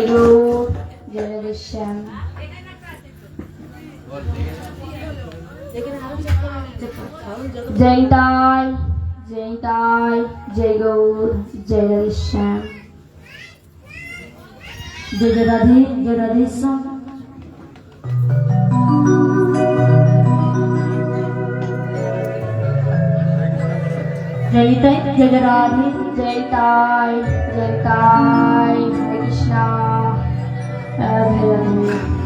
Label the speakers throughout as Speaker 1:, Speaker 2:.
Speaker 1: जय गौर जय श्याम जय ताई जय गौर जय श्याम जय राधे श्याम जय ताई जय राधे जय ताई हरे कृष्णा राधे राधे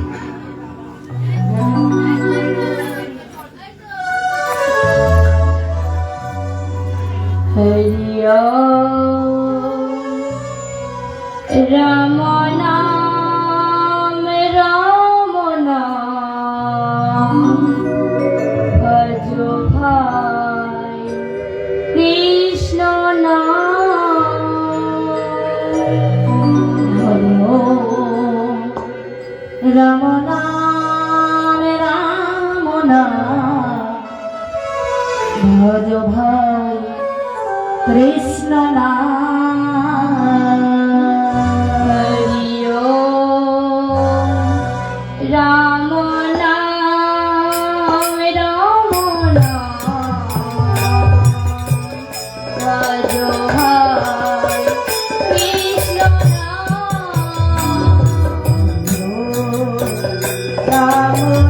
Speaker 1: हरि राम नाम भजो भाई कृष्ण नाम हरि राम नाम भजो भाई कृष्ण नाम हरि राम नाम भजो भाई कृष्ण नाम राम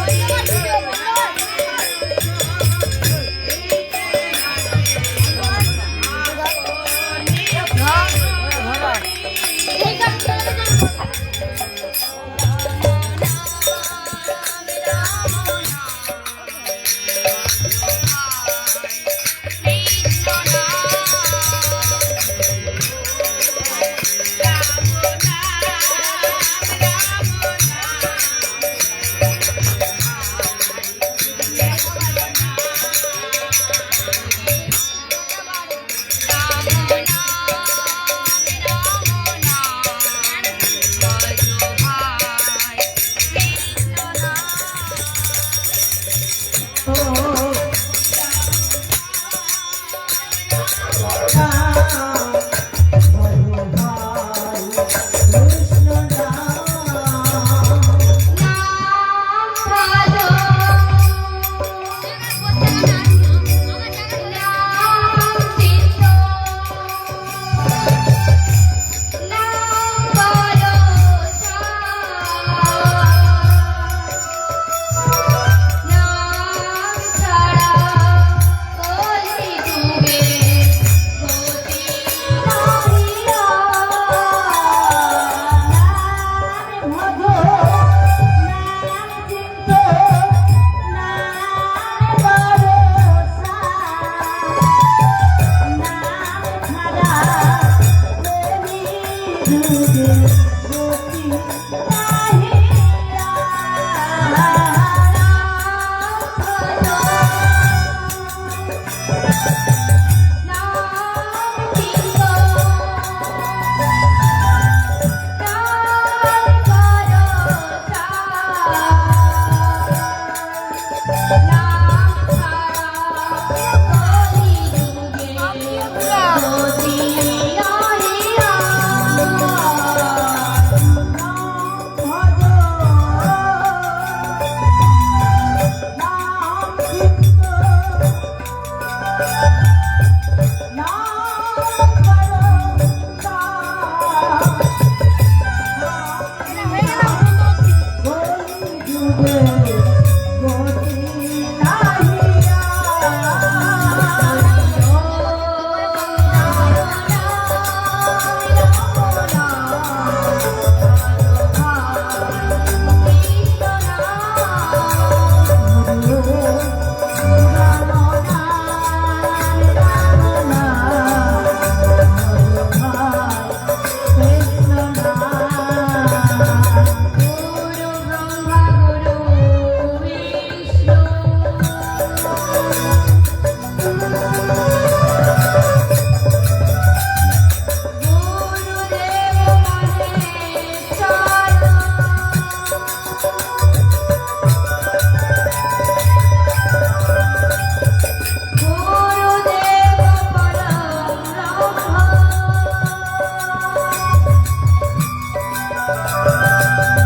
Speaker 2: Hare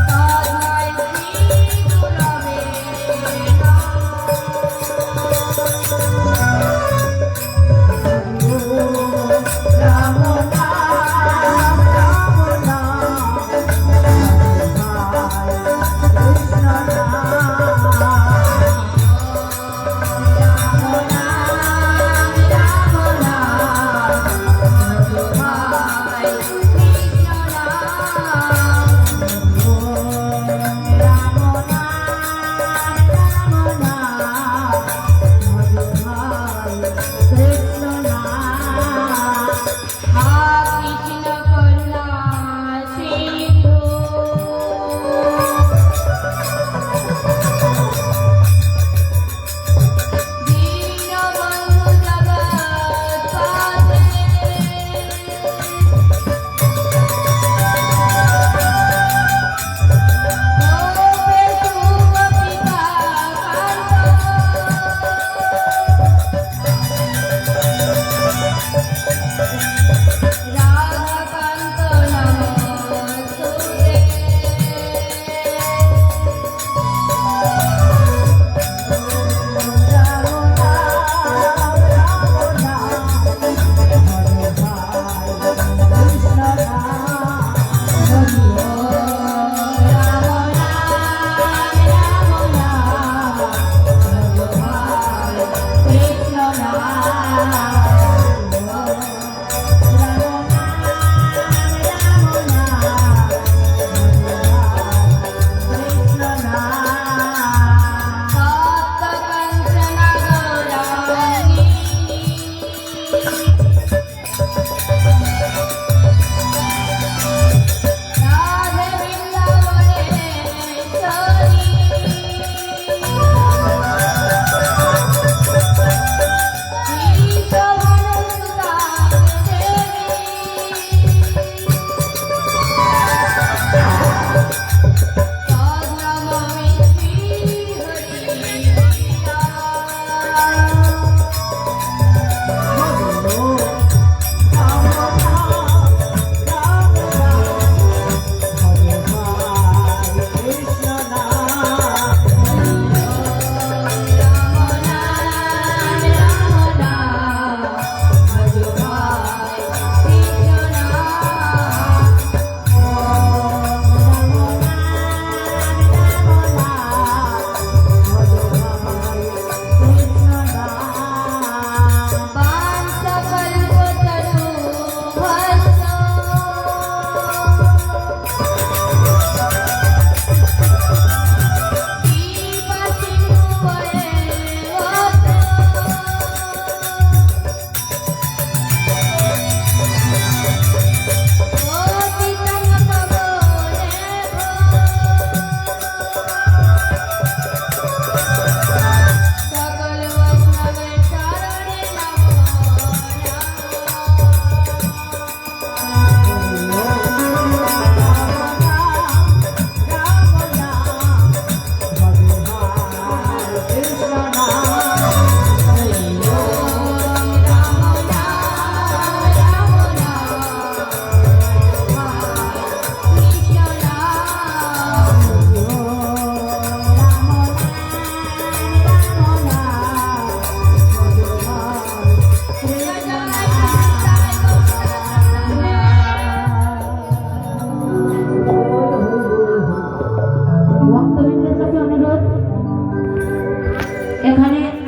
Speaker 1: তন্ময় শ্রী গুরবে
Speaker 2: রাম নাম রাম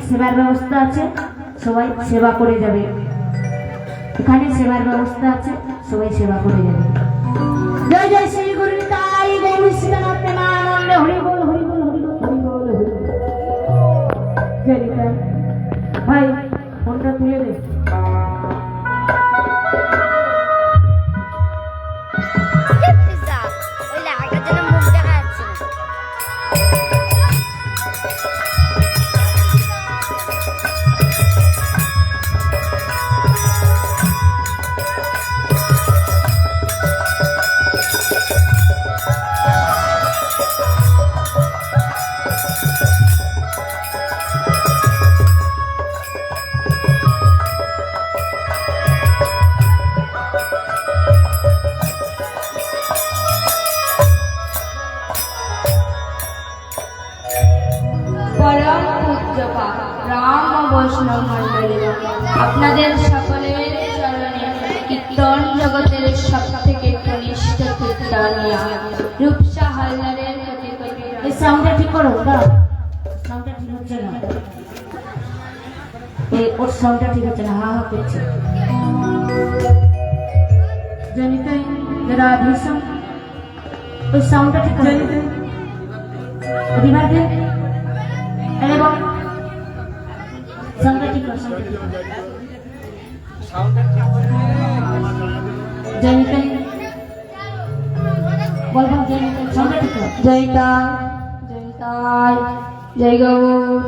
Speaker 2: সেবার ব্যবস্থা আছে, সবাই সেবা করে যাবে। এখানে সেবার ব্যবস্থা আছে, সবাই সেবা করে যাবে। জয় জয় শ্রী গুরু তাই গৌরী সীতানাথ প্রেমানন্দ হরি বল হরি বল হরি বল হরি বল হরি বল। জয় নিতাই। ভাই ফোনটা তুলে দে।
Speaker 1: পূজ্যপাদ রাম বৈষ্ণব মণ্ডলী আপনাদের সকলের চরণে কীর্তন জগতের সব থেকে কনিষ্ঠ কীর্তনিয়া রূপসা হালদারের কোটি কোটি
Speaker 2: এই সাউন্ডটা ঠিক করো না, সাউন্ডটা ঠিক হচ্ছে না, এই ওর সাউন্ডটা ঠিক হচ্ছে না, হা হা করছে। জনিতাই রাধেশ্যাম, ওই সাউন্ডটা ঠিক করো। রিভার দে, আরে বল সাউন্ডটা ঠিক করো, জনিতাই বল বল জনিতাই সাউন্ডটা ঠিক করো।
Speaker 1: জয়িতা জয়িতায় জয় গৌর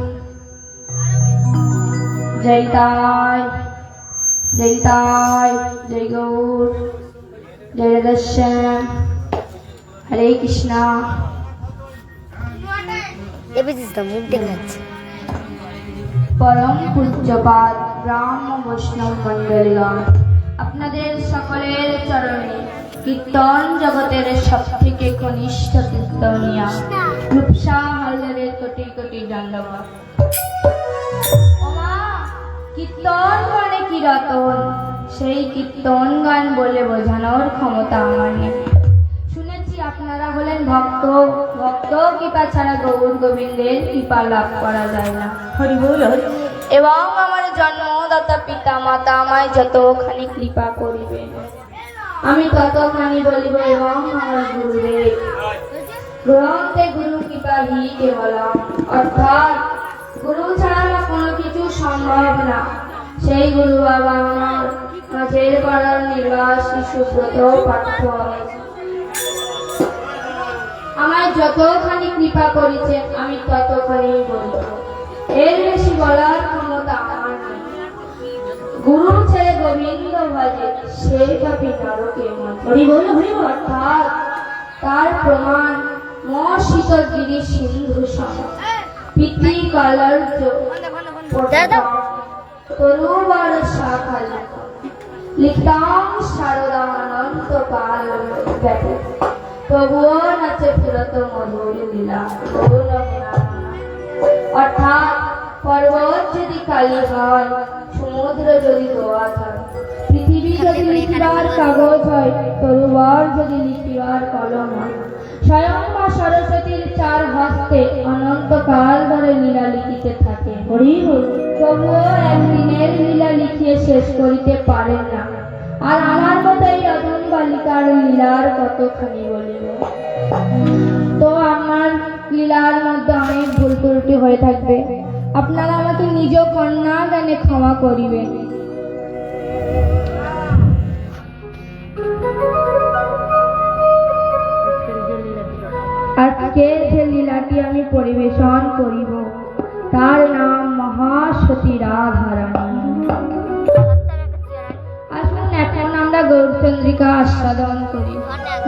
Speaker 1: জয়িতায় জয়িতায় জয় গৌর জয় রাধেশ্যাম হরে কৃষ্ণা। পরম পূজ্যপাদ ব্রাহ্ম বৈষ্ণব মণ্ডলীগণ আপনাদের সকলের চরণে কীর্তন জগতের সব থেকে কনিষ্ঠ কীর্তনিয়া রূপসা হালদারের কোটি কোটি দণ্ডবাদ। ওমা, কীর্তন মানে কি রতন, সেই কীর্তন গান বলে বোঝানোর ক্ষমতা আমার নেই। শুনেছি আপনারা হলেন ভক্ত, ভক্ত কৃপা ছাড়া গৌর গোবিন্দের কৃপা লাভ করা যায় না।
Speaker 2: হরি বল হরি।
Speaker 1: এবং আমার জন্মদাতা পিতা মাতা আমায় যতখানি কৃপা করিবে আমি ততখানি বলিব। এবং আমার গুরুদেব গ্রন্থে গুরু কৃপা হি কেবলম, অর্থাৎ গুরু ছাড়া আমার কোনো কিছু সম্ভব না। সেই গুরু বাবা আমার মাঝের পাড়ার নির্বাসী সুব্রত পাঠ্য আমায় যতখানি কৃপা করেছেন আমি ততখানি বলিব, এর বেশি বলার ক্ষমতা আমার নেই। গুরু ছেড়ে গোবিন্দ ভজে সে পাপী নরকে
Speaker 2: হরি বল হরি বল।
Speaker 1: অর্থাৎ তার প্রমাণ ম শীতগিরি সিন্ধু সম পিতৃ কলর্য তরুবর শাখাল লিখতাম শারদানন্ত কাল ব্যাপী তবুও নাচে ফুরত মধুর লীলা। অর্থাৎ পর্বত যদি কালি হয়, সমুদ্র যদি দোয়াত হয়, পৃথিবী যদি লিখিবার কাগজ হয়, তরুবর যদি লিখিবার কলম হয়, স্বয়ং মা সরস্বতীর চার হস্তে অনন্তকাল ধরে লীলা লিখিতে থাকে।
Speaker 2: হরি বল।
Speaker 1: তবুও একদিনের লীলা লিখিয়ে শেষ করিতে পারেন না। আর আমার মতো এই রতন বালিকার লীলার কতখানি বলিব। তো আমার লীলার মধ্যে অনেক ভুল ত্রুটি হয়ে থাকবে, আপনারা আমাকে নিজ কন্যা জ্ঞানে ক্ষমা করিবেন। আজকে যে লীলাটি আমি পরিবেশন করিব তার নাম মহাসতী রাধারানী। আসুন এখন আমরা গৌরচন্দ্রিকা আস্বাদন করি।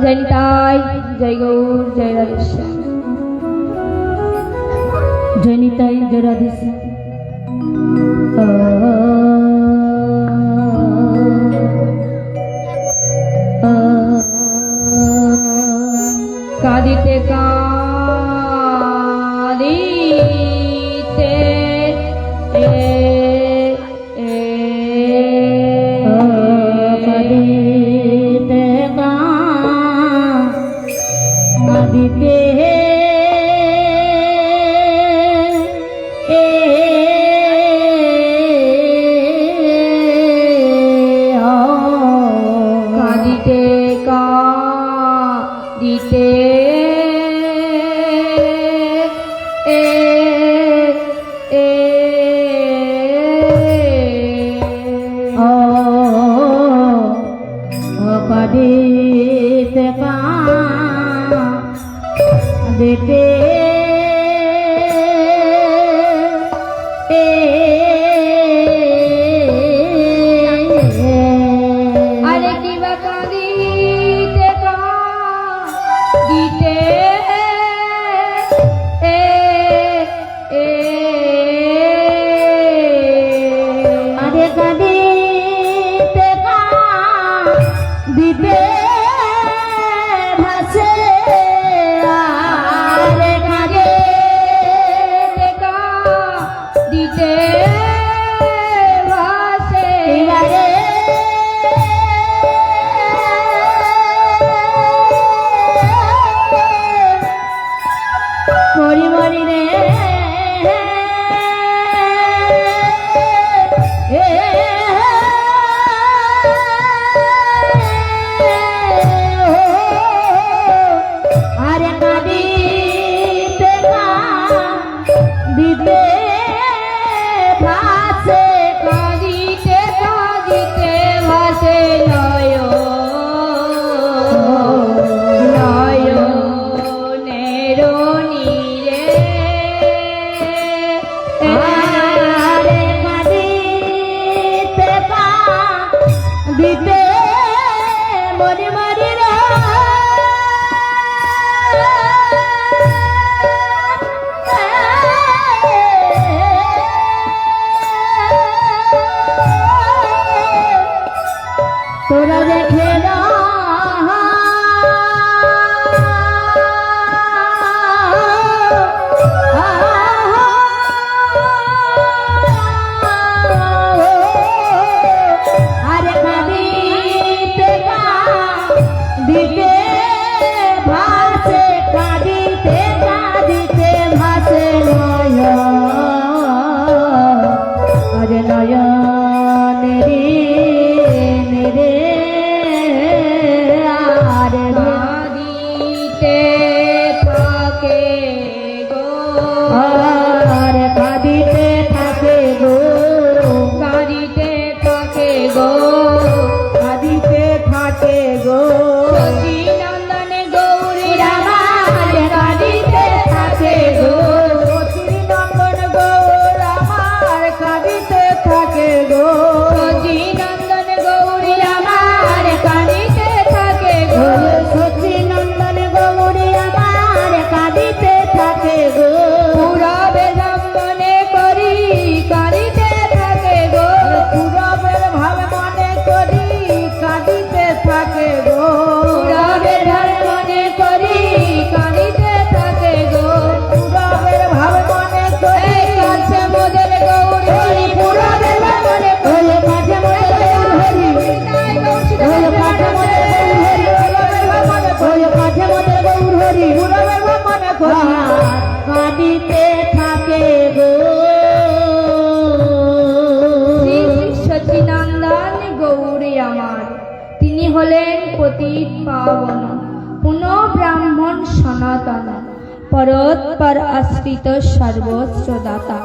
Speaker 1: জয় নিতাই, জয় গৌর, জয় রাধেশ্যাম।
Speaker 2: জয় নিতাই, জয় রাধেশ্যাম।
Speaker 1: কাঁদিতে কাঁদিতে
Speaker 2: কাঁদিতে কাঁদিতে
Speaker 1: কাঁদিতে কাঁদিতে
Speaker 2: কাঁদিতে কাঁদিতে
Speaker 1: আরে কিবা কাঁদিতে কাঁদিতে
Speaker 2: আরে কাঁদিতে কাঁদিতে ভাসে আরে কাঁদিতে
Speaker 1: থাকে গো,
Speaker 2: আর কাঁদিতে থাকে গো,
Speaker 1: কাঁদিতে থাকে গো,
Speaker 2: কাঁদিতে থাকে গো।
Speaker 1: সখী নন্দন গৌরী
Speaker 2: আমার কাঁদিতে থাকে গো, সতীর নন্দন গৌর আমার কাঁদিতে থাকে গো,
Speaker 1: সখী নন্দন গৌরী আমার কাঁদিতে থাকে গো,
Speaker 2: সতী নন্দন গৌরী আমার কাঁদিতে থাকে গো।
Speaker 1: পুরবের ভাব মনে করি কাঁদিতে থাকে গো,
Speaker 2: পুরবের ভাব মনে করি কাঁদিতে থাকে গো,
Speaker 1: পুরবের ভাব মনে করি কাঁদিতে থাকে গো,
Speaker 2: পুরবের ভাব মনে করি
Speaker 1: এই কাছে মোদের গৌরী পুরবের ভাব মনে
Speaker 2: ওরে কাছে মোদের হরি,
Speaker 1: তাই গৌরী
Speaker 2: ওরে কাছে মোদের হরি, ওরে কাছে মোদের গৌর হরি, পুরবের ভাব মনে করি কাঁদিতে থাকে গো।
Speaker 1: শ্রী সচিনন্দন গৌরী আমার, তিনি হলেন পতিত পাবন পুনঃ ব্রাহ্মণ সনাতন, পরৎপর আশ্রিত সর্বস্ব দাতা,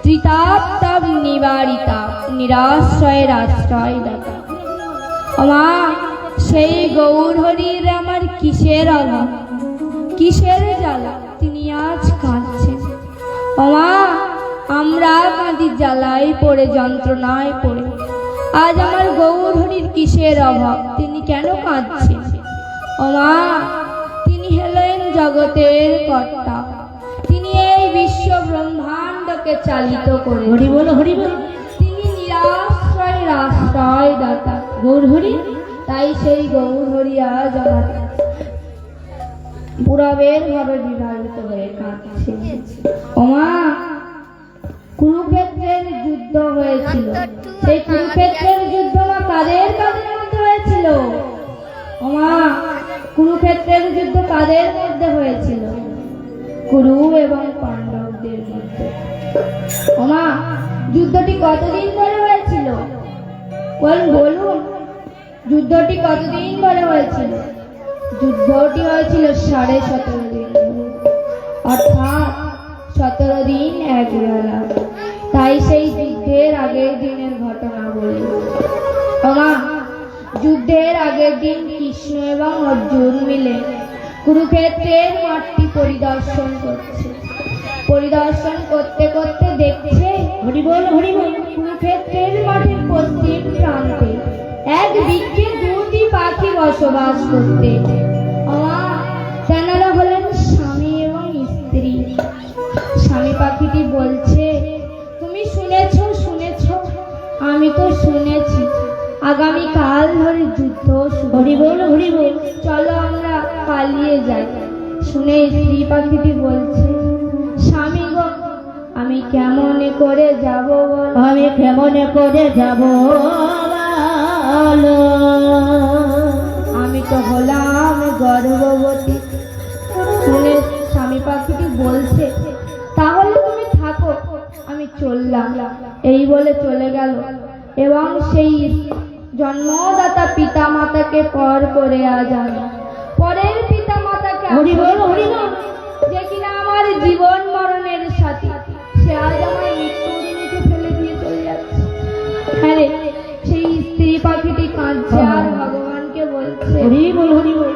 Speaker 1: ত্রিতাপ নিবারিতা, নিরাশ্রয়ের আশ্রয় দাতা। আমা সেই গৌর হরির আমার কিসের অভাব, কিসের জ্বালা তিনি আজ কাঁদছেন। আমা আমরা কাঁদি জ্বালায় পড়ে, যন্ত্রণায় পড়ে। আজ আমার গৌর হরির কিসের অভাব, তিনি কেন কাঁদছেন? ওমা তিনি হলেন জগতের কর্তা, তিনি এই বিশ্ব ব্রহ্মাণ্ডকে চালিত করে।
Speaker 2: হরি বল, হরি বল,
Speaker 1: তিনি নিরাশ্রয়ের আশ্রয় দাতা
Speaker 2: গৌর হরি।
Speaker 1: তাই সেই গৌর হরি আজ আমার পুরবের ভাবে বিভাজিত হয়ে কাঁদছে। ওমা কুরুক্ষেত্রের যুদ্ধ হয়েছিল, সেই কুরুক্ষেত্রের যুদ্ধ মা কাদের কাদের মধ্যে হয়েছিল? ওমা কুরুক্ষেত্রের যুদ্ধ কাদের মধ্যে হয়েছিল? কুরু এবং পাণ্ডবদের মধ্যে। ওমা যুদ্ধটি কতদিন ধরে হয়েছিল? বলুন যুদ্ধটি কতদিন ধরে হয়েছিল? যুদ্ধটি হয়েছিল 17.5 দিন, অর্থাৎ 17 দিন এক বেলা। তাই সেই যুদ্ধের আগের দিনের ঘটনা বলি। ওমা যুদ্ধের আগের দিন কৃষ্ণ এবং অর্জুন মিলে কুরুক্ষেত্রের মাঠটি পরিদর্শন করছে। পরিদর্শন করতে করতে দেখছে
Speaker 2: হরি বল, হরি বল,
Speaker 1: কুরুক্ষেত্রের মাঠের পশ্চিম প্রান্তে এক বৃক্ষে দুটি পাখি বসবাস করতে। তেনারা হলেন স্বামী এবং স্ত্রী। স্বামী পাখিটি বলছে, তুমি শুনেছো? আমি তো শুনেছি আগামী কাল ধরে যুদ্ধ শুরু।
Speaker 2: হরি বল, হরি বল,
Speaker 1: চলো আমরা পালিয়ে যাই। শুনে স্ত্রী পাখিটি বলছে, স্বামী গো আমি কেমন করে যাব বল?
Speaker 2: আমি কেমনে করে যাব বলো?
Speaker 1: আমি তো হলাম গর্ভবতী। শুনে স্বামী পাখিটি বলছে, তাহলে তুমি থাকো, আমি চললাম। এই বলে চলে গেল এবং সেই জন্মদাতা পিতা মাতাকে পর করে আজ আমি পরের পিতা মাতাকে
Speaker 2: হরি বল, হরি বল,
Speaker 1: যে কিনা আমার জীবন মরণের সাথী, সে আজ আমার মৃত্যুর মুখে ফেলে দিয়ে চলে যাচ্ছে। হ্যাঁ রে, সেই স্ত্রী পাখিটি কাঁদছে আর ভগবানকে বলছে,
Speaker 2: হরি বল, হরি বল,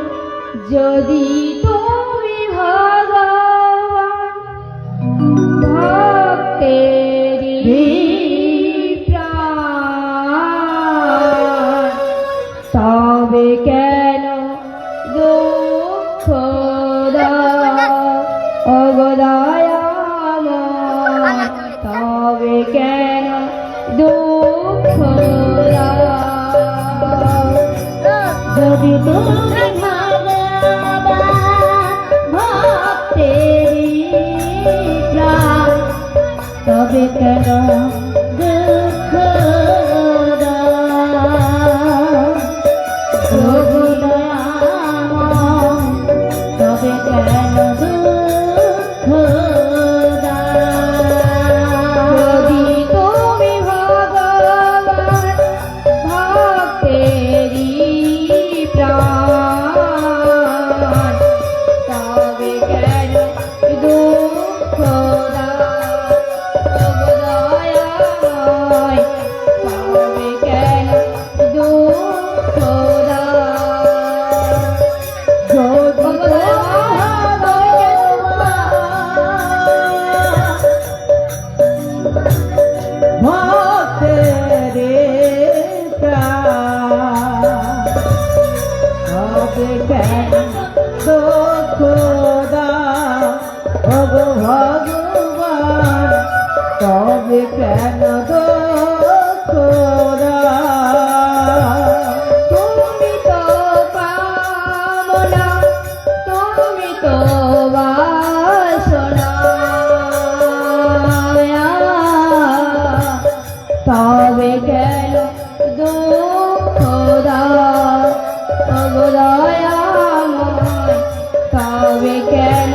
Speaker 1: যদি তুমি ভগবান ভক্তেরি প্রাণ, তবে কেন দুঃখ অগদয়াময়, তবে কেন দুঃখ
Speaker 2: যদি তুমি ভক্তেরি প্রাণ, তবে কেন দুঃখ তবে কেন দুঃখ
Speaker 1: যদি তুমি ভগবান ভক্তেরি প্রাণ, তবে কেন
Speaker 3: ভগবান তবে কেন দুঃখ দাও?
Speaker 1: তুমি তো কামনা, তুমি তো বাসনা, তবে কেন দুঃখ দাও ওগো দয়াময়, তবে কেন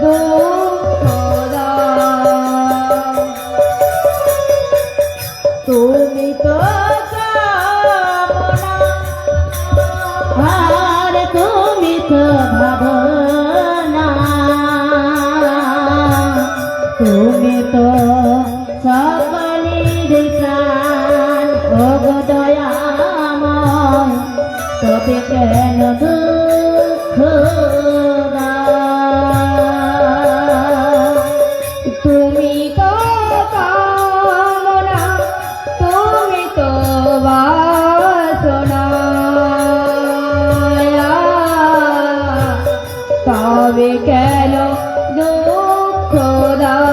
Speaker 1: দুঃখ দাও?
Speaker 3: তুমি তো কামনা আর তুমি তো ভাবনা, তুমি তো সকলের প্রাণ ওগো দয়াময় তবে কেন দুঃখ দাও?
Speaker 1: তুমি তো কামনা, তুমি তো বাসনা, তবে কেন দুঃখ দাও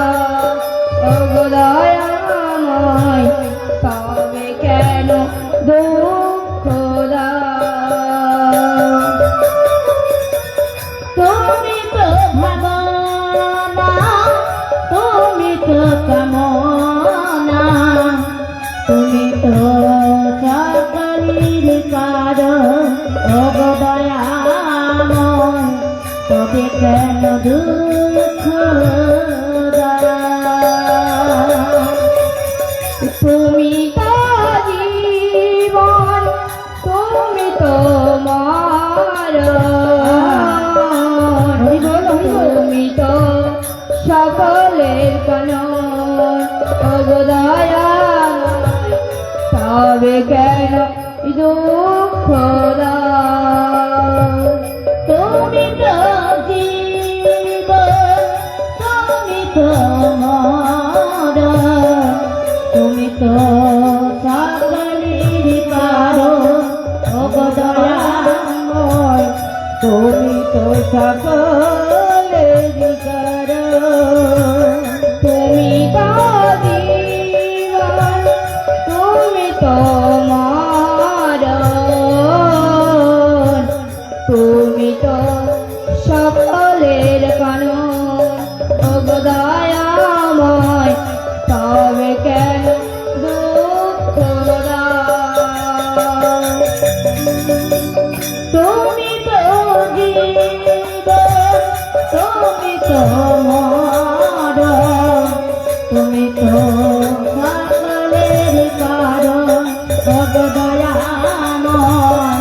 Speaker 1: ওগো দয়াময়, তবে কেন দুঃখ দাও?
Speaker 3: তুমি তো ভাবনা, তুমি তো কামনা, তুমি তো সকলের কারণ ওগো দয়াময় তবে কেন দুঃখ দাও?
Speaker 1: তুমি তো জীবন, তুমি তো মরণ, তুমি তো সকলের কারণ ওগো দয়াময়, তবে কেন দুঃখ দাও?
Speaker 3: তুমি তো জীবন, তুমি তো মরণ, তুমি তো সকলের কারণ ওগো দয়াময় তুমি তো সকলের কারণ।
Speaker 1: তুমি তো জীবন, তুমি তো মরণ, তুমি তো সকলের কারণ ওগো দয়াময়, তবে কেন দুঃখ দাও?
Speaker 3: তুমি তো জীবন, তুমি তো মরণ, তুমি তো সকলের কারণ ওগো দয়াময়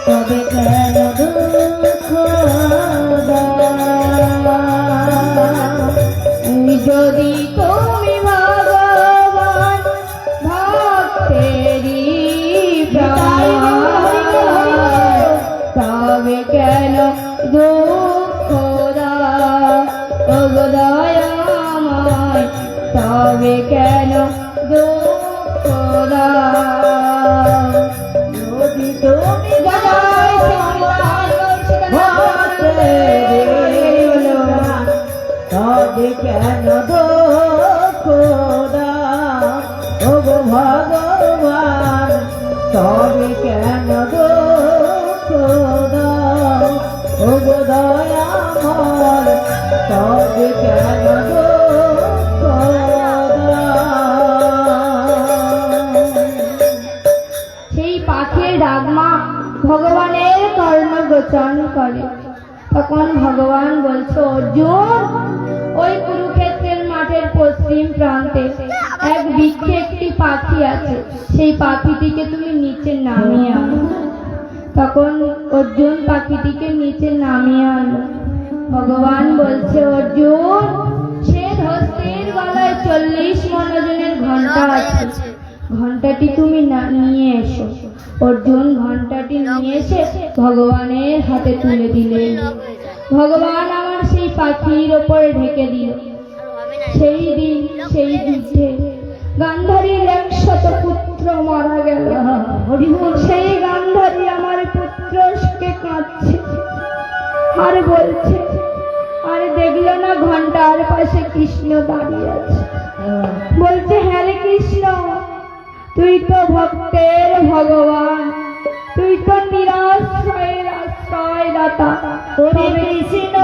Speaker 3: তবে কেন দুঃখ দাও?
Speaker 1: যদি তুমি ভগবান ভক্তেরই প্রাণ, তবে কেন দুঃখ দাও ওগো দয়াময়, তবে কেন দুঃখ দাও?
Speaker 3: যদি তুমি
Speaker 1: জয় শ্রীরাম
Speaker 3: তবে কেন দুঃখ দাও ওগো ভগবান তবে কেন দুঃখ দাও ওগো দয়াময় তবে কেন দুঃখ দাও?
Speaker 1: সেই পাখির ডাকমা ভগবানের কর্ণ গোচন করে। তখন ভগবান বলছে, অর্জুন, ওই কুরুক্ষেত্রের মাঠের পশ্চিম প্রান্তে এক বৃক্ষে একটি পাখি আছে, সেই পাখিটিকে তুমি নিচে নামিয়ে আনো। তখন অর্জুন পাখিটিকে নিচে নামিয়ে আনো। ভগবান বলছে, অর্জুন, সে ধস্তের গলায় 40 মনোজনের ঘন্টা আছে, ঘন্টাটি তুমি নিয়ে এসো। অর্জুন ঘন্টাটি নিয়ে এসে ভগবানের হাতে তুলে দিলেন। ভগবান আমার সেই পাখির ওপর ঢেকে দিল। সেই দিন সেই যুদ্ধে গান্ধারীর 100 পুত্র মারা গেল। সেই গান্ধারী আমার পুত্রকে কাঁদছে আর বলছে, আরে দেখলো না ঘন্টা তার পাশে কৃষ্ণ দাঁড়িয়ে আছে। বলছে, হ্যাঁ রে কৃষ্ণ, তুই তো ভক্তের ভগবান, তুই তো নিরাশ্রয়ের আশ্রয় দাতা।
Speaker 3: ওরে কৃষ্ণ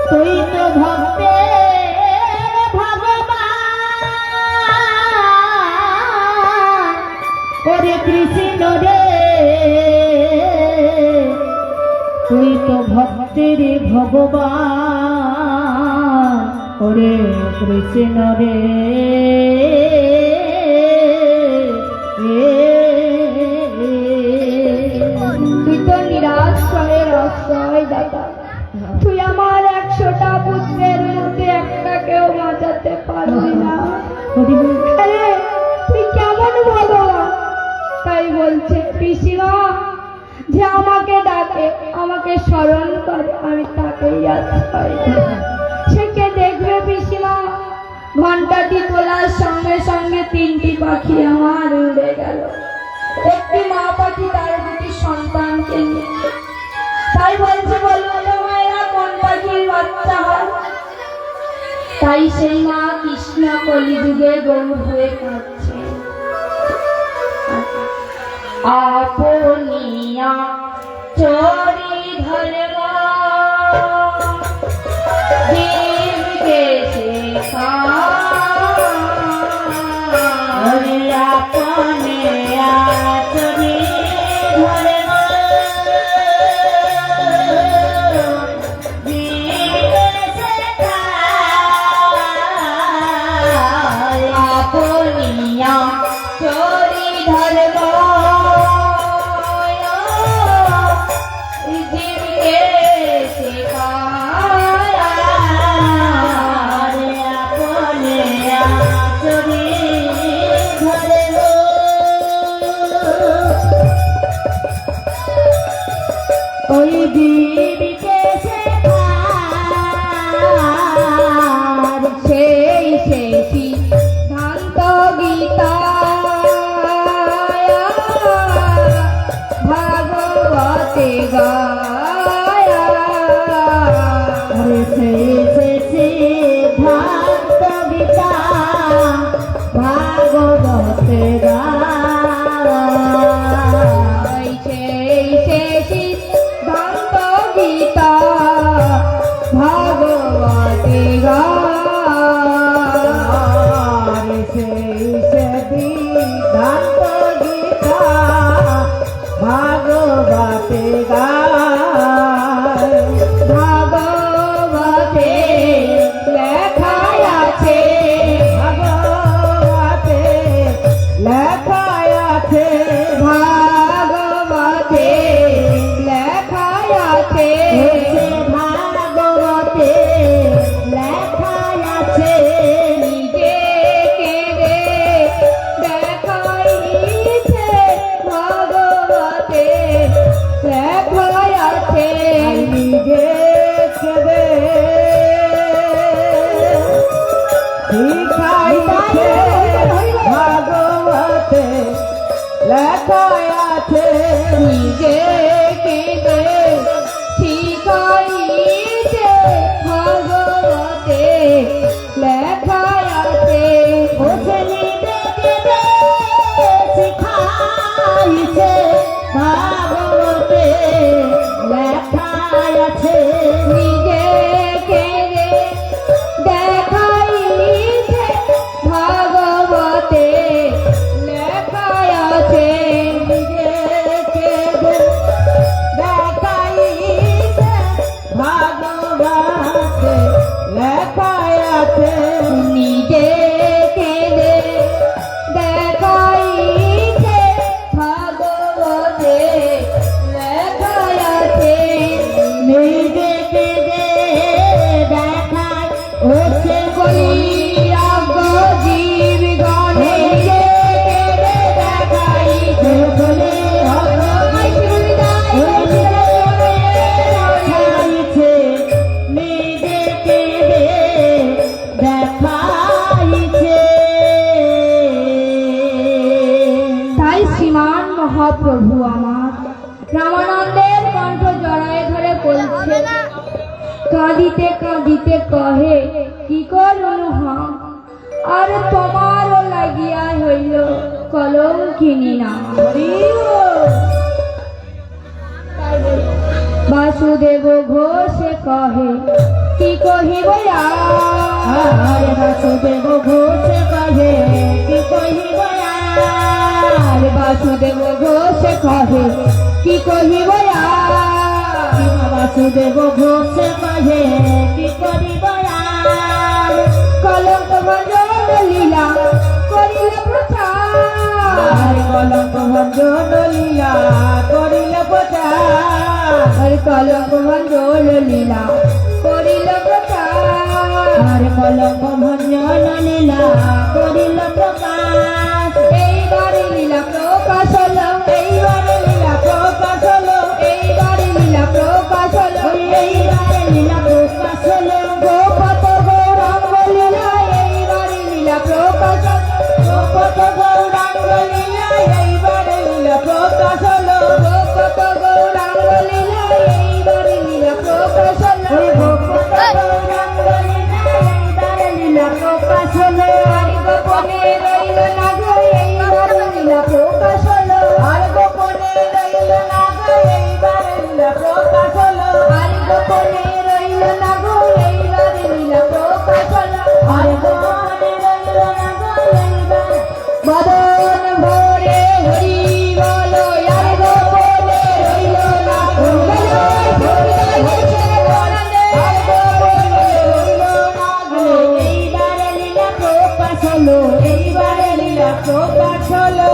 Speaker 3: তুই তো ভক্তের ভগবান। ওরে কৃষ্ণ রে তুই তো ভক্তের ভগবান। ওরে কৃষ্ণ রে
Speaker 1: তুই তো নিরাশ্রয়ের আশ্রয় দাতা, তুই আমার 100টা পুত্রের মধ্যে একটাকেও বাঁচাতে পারবি না। আরে তুই কেমন ভগবান? তাই বলছে পিসিমা, যে আমাকে ডাকে, আমাকে স্মরণ করে, আমি তাকেই আশ্রয় দেব। সে কে দেখবে পিসিমা? ঘন্টাটি তোলার সঙ্গে সঙ্গে 3টি পাখি আমার উড়ে গেল। একটি মা পাখি তার 2টি সন্তানকে নিয়ে। তাই বলছে, বলবো মায়েরা কোন পাখির বাচ্চা হয়? তাই সেই মা কৃষ্ণ কলিযুগে গৌর হয়ে কাঁদছে। আপনিয়া চোরি ধর্ম জীবকে
Speaker 3: ওরে আপনে আচরি ধর্ম জীবন শেখায়।
Speaker 1: আপনিয়া চোরি ধর্ম জীবকে শেখায়।
Speaker 3: আরে আপনে আচরি ধর্ম ওই জীবকে শেখার।
Speaker 1: সেই সিদ্ধান্ত গীতা ভাগবতে গায়া।
Speaker 3: আরে সেই সিদ্ধান্ত গীতা ভাগবতে গায়।
Speaker 1: সেই সিদ্ধান্ত গীতা ভাগবতে গায়া।
Speaker 3: আরে সেই সিদ্ধান্ত গীতা ভাগবতে গায়।
Speaker 1: ভাগবতে লেখায় আছে,
Speaker 3: ভাগবতে লেখায় আছে।
Speaker 1: ভাগবতে লেখায় আছে।
Speaker 3: ভাগবতে লেখায় আছে।
Speaker 1: নিজে কেঁদে দেখাইছে, ভাগবতে লেখায় আছে।
Speaker 3: নিজে কেঁদে শিখাইছে ভাগবতে লেখায় আছে।
Speaker 1: নিজে কেঁদে শিখাইছে, ভাগবতে লেখায় আছে।
Speaker 3: ওসে নিজে কেঁদে শিখাইছে ভাগবতে লেখায় আছে।
Speaker 1: নিজে কেঁদে দেখাইছে, ভাগবতে লেখায় আছে।
Speaker 3: নিজে
Speaker 1: রামানন্দের কণ্ঠ জড়ায়ে ধরে বলছে, কাঁদিতে কাঁদিতে কহে কি করুন হাম, আর তোমারও লাগিয়া হইল কলঙ্কিনী নাম। বাসুদেব ঘোষে কহে কি কহিব আর,
Speaker 3: বাসুদেব ঘোষে কহে কি কহিব আর,
Speaker 1: বাসুদেব ঘোষে কহে কি কহিব
Speaker 3: বাসুদেব ঘোষে কহে কি করিব আর,
Speaker 1: কলঙ্ক ভঞ্জন লীলা করিল প্রচার,
Speaker 3: কলঙ্ক ভঞ্জন লীলা করিল প্রচার,
Speaker 1: কলঙ্ক ভঞ্জন লীলা করিল প্রচার,
Speaker 3: কলঙ্ক ভঞ্জন লীলা করিল প্রকাশ,
Speaker 1: এইবারে লীলা প্রকাশ হলো,
Speaker 3: এইবারে লীলা প্রকাশ হলো,
Speaker 1: এইবারে লীলা প্রকাশ হলো,
Speaker 3: এইবারে লীলা প্রকাশ হলো,
Speaker 1: গোপত গৌরাঙ্গ লীলা এইবারে লীলা প্রকাশ হলো,
Speaker 3: গোপত গৌরাঙ্গ লীলা এইবারে লীলা প্রকাশ হলো,
Speaker 1: গোপত গৌরাঙ্গ লীলা এইবারে লীলা প্রকাশ হলো,
Speaker 3: গোপত গৌরাঙ্গ লীলা এইবারে লীলা প্রকাশ হলো,
Speaker 1: আর গোপনে রইল না গো এইবারে লীলা প্রকাশ হলো,
Speaker 3: আর গোপনে রইল না গো এইবারে লীলা প্রকাশ হলো,
Speaker 1: আর গোপনে রইল না গো এইবারে লীলা প্রকাশ হলো,
Speaker 3: আর গোপনে রইল না গো এইবারে
Speaker 1: বদন ভরে হরি বলো, আর গোপনে রইল না গো, আর গোপনে রইল না গো,
Speaker 3: এইবারে লীলা প্রকাশ হলো, এইবারে লীলা প্রকাশ হলো।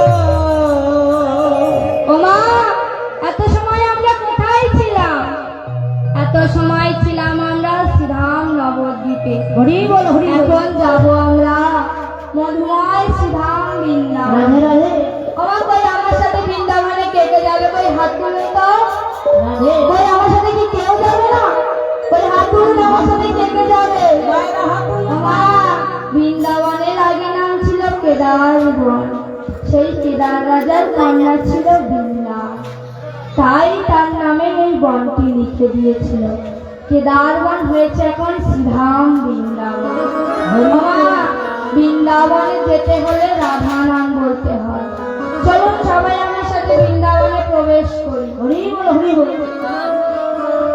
Speaker 1: ওমা, এত সময় আমরা কোথায় ছিলাম? এত সময় ছিলাম আমরা শ্রীধাম নবদ্বীপে।
Speaker 3: হরি বল হরি বল।
Speaker 1: এখন যাব আমরা মধুময় শ্রীধাম বৃন্দাবন।
Speaker 3: রাধে রাধে
Speaker 1: ওমা, কই আমার সাথে বৃন্দাবনে কে কে যাবে? কই হাত তুলুন তো।
Speaker 3: রাধে
Speaker 1: কই আমার সাথে কি কেউ যাবে না? কই হাত তুলুন, আমার সাথে কে কে যাবে? ওমা, বৃন্দাবনের আগে নাম ছিল কেদারবন। সেই কেদার রাজার কন্যা ছিল বৃন্দা, তাই তার নামে এই বনটি লিখে দিয়েছিল। কেদারবন হয়েছে এখন শ্রীধাম বৃন্দাবন। ওমা, বৃন্দাবনে যেতে হলে রাধা নাম বলতে হয়। চলুন সবাই আমার সাথে বৃন্দাবনে প্রবেশ করি।
Speaker 3: হরি বল হরি বল।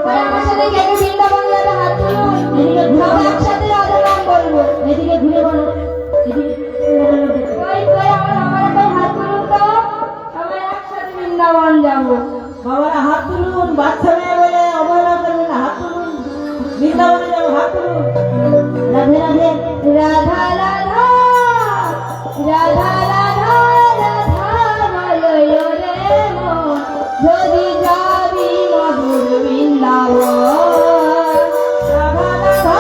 Speaker 1: কই আমার সাথে কে কে বৃন্দাবন যাবে? হাত তুলুন।
Speaker 3: এদিকে ঘুরে
Speaker 1: সবাই একসাথে রাধা নাম বলবো।
Speaker 3: এদিকে ঘুরে বলো, এদিকে
Speaker 1: কই কই আমার কই হাত তুলুন তো। সবাই একসাথে বৃন্দাবন যাবো।
Speaker 3: বাবারা হাত তুলুন, বাচ্চা মেয়ে বলে অবহেলা করবেন না, হাত তুলুন, বৃন্দাবনে যাবো, হাত তুলুন। রাধে রাধে
Speaker 1: রাধা রাধা রাধা রাধা রাধা বলয় রে মন, যদি যাবি মধুর বৃন্দাবন।
Speaker 3: রাধা রাধা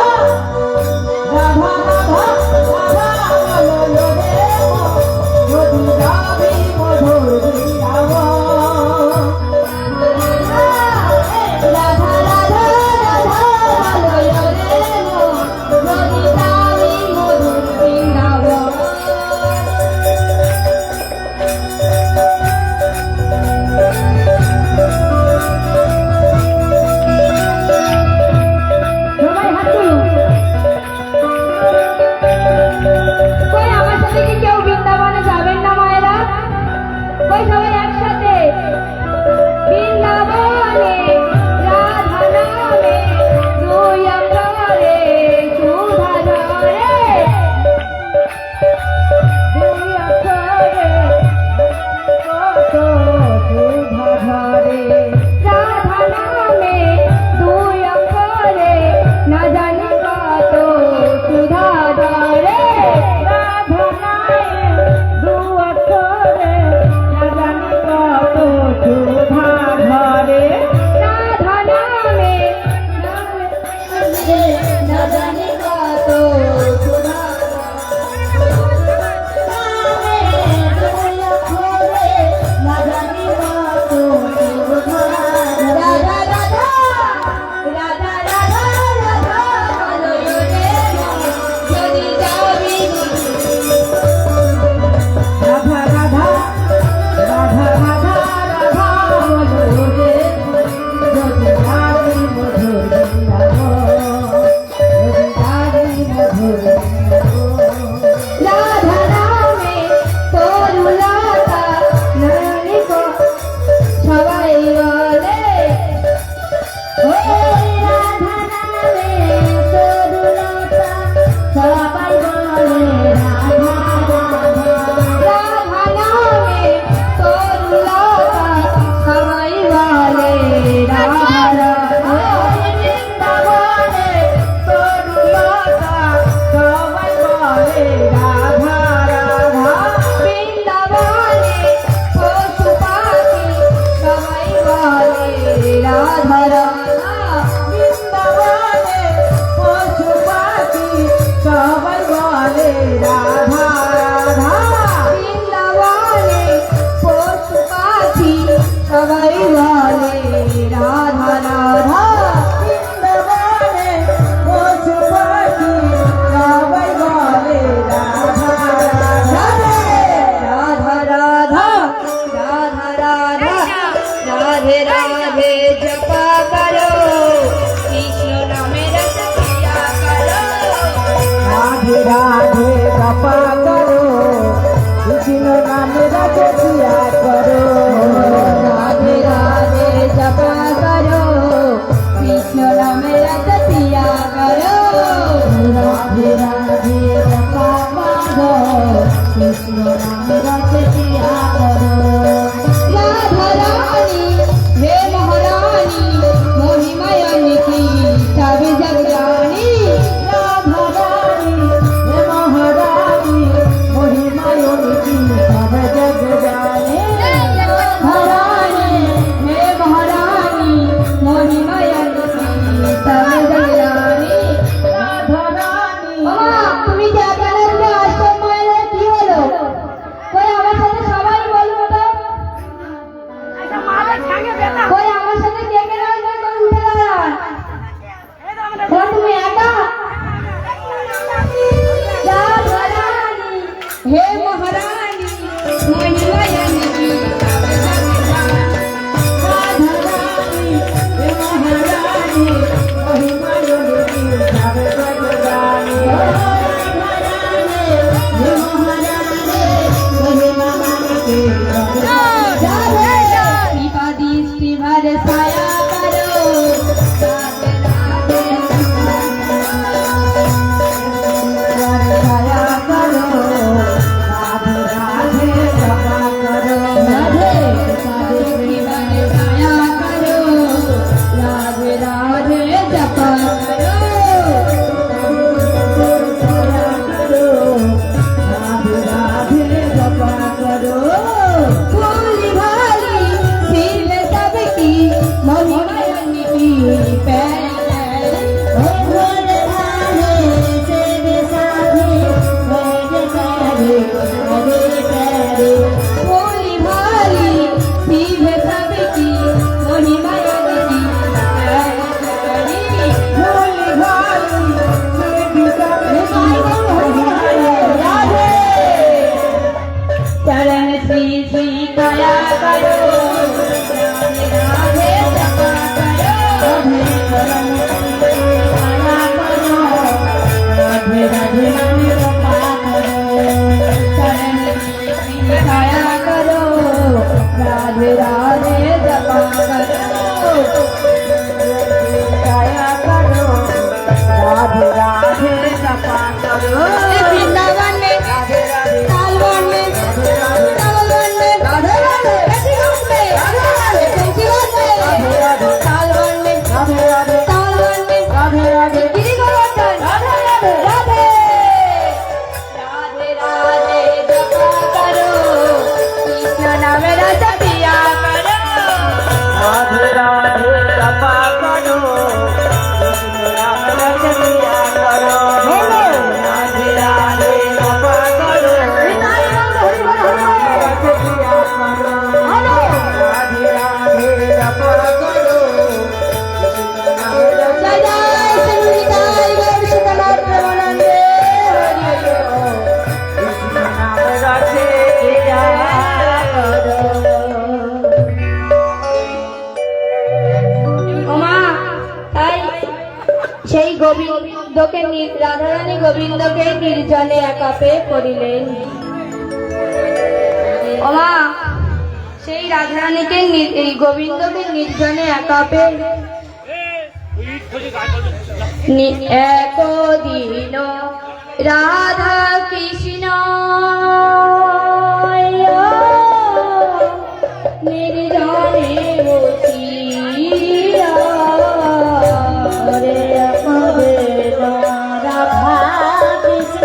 Speaker 3: রাধা রাধা রাধা বলো রে মন, যদি যাবি মধুর বৃন্দাবন।
Speaker 1: রাধা রাধা রাধা বলয় রে মন, যদি যাবি মধুর বলে রাধা রাধা
Speaker 3: বৃন্দাবনে পশু পাখি সবাই বলে রাধা রাধা
Speaker 1: রাধা রাধা রাধা রাধা রাধে রাধে জপা করো কৃষ্ণ নামে রস পিয়া করো
Speaker 3: রাধে রাধে জপা করো কৃষ্ণ নামে রাধে পিয়া করো
Speaker 1: রাধে রাধে জপা করো কৃষ্ণ নামে রস পিয়া করো
Speaker 3: রাধে রাধে জপা করো কৃষ্ণ নামে রাধে পিয়া করো
Speaker 1: রাধা রানী হে মহারানী মহিমায়নী কি তবে জগ রানী
Speaker 3: রাধা রানী হে মহারানী মহিমায়নী কি সব জগ জানে
Speaker 1: মহারানী হে মহারানী মহিমায়নী কি তবে জগ রানী
Speaker 3: রাধা রানী
Speaker 1: মামা তুমি যে একানন্দে আশ্রম মায়ের কি হলো কই আমার সাথে সবাই বলবো তো কই আমার সাথে কে কে রয়েছে কই উঠে দাঁড়ান কই তুমি একা রাধা রানী হে মহারানী মহিমায়নী কি
Speaker 3: রাধা রানী হে মহারানী মহিমায়নী কি সব জগ জানে রাধা রানী হে মহারানী মহিমায়নী কি সব জগ জানে
Speaker 1: कृपा दृष्टि बरसाया करो राधे राधे
Speaker 3: दया करो राधे राधे जपा करो
Speaker 1: राधे दृष्टि बरसाया करो राधे राधे जपा करो
Speaker 3: दया करो राधे राधे जपा करो
Speaker 1: भोली भाली सिर सबकी महिमायनी की पैर
Speaker 3: भोले भाले तेरे साथी मेरे प्यारे मेरे प्यारे
Speaker 1: भोली भाली सिर सबकी महिमायनी की पैर
Speaker 3: भोले भाले तेरे राधे
Speaker 1: चरण श्री श्री दया करो राधे राधे जपा करो
Speaker 3: राधे राधे जपा करो
Speaker 1: चरण श्री श्री दया करो राधे राधे जपा करो
Speaker 3: दया करो राधे राधे जपा करो
Speaker 1: वृंदावन में
Speaker 3: राधे राधे
Speaker 1: सालवन में सालवन में राधे राधे रसिकन में राधे राधे तुलसीवन में सालवन में
Speaker 3: राधे राधे
Speaker 1: सालवन में
Speaker 3: राधे राधे
Speaker 1: गिरी गोवर्धन राधे राधे राधे राधे राधे जपा करो कृष्ण नाम रस पिया करो
Speaker 3: राधे राधे जपा करो कृष्ण नाम रस पिया करो राधे राधे जपा करो कृष्ण नाम रस पिया करो राधे राधे जपा करो कृष्ण नाम रस
Speaker 1: जय जय श्री निताई गौर सीतानाथ प्रेमानंदे हरि हरि
Speaker 3: कृष्ण नाम रस पिया करो
Speaker 1: ওমা তাই সেই গোবিন্দকে রাধারানী গোবিন্দকে নির্জনে একা পেয়ে করিলেন ওমা সেই রাধারানীকে এই গোবিন্দকে নির্জনে একা পেয়ে একদিন রাধা কৃষ্ণ নির্জনে বসিয়া রে আমাদের
Speaker 3: রাধা কৃষ্ণ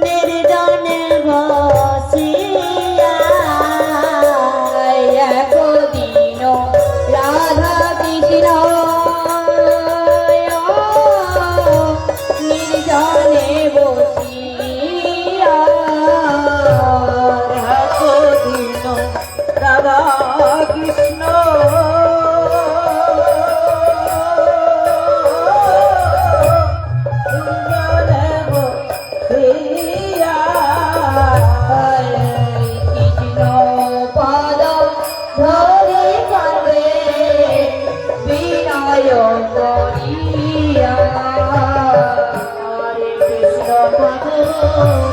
Speaker 3: নির্জনে বসিয়া
Speaker 1: একদিন রাধা কৃষ্ণ নির্জন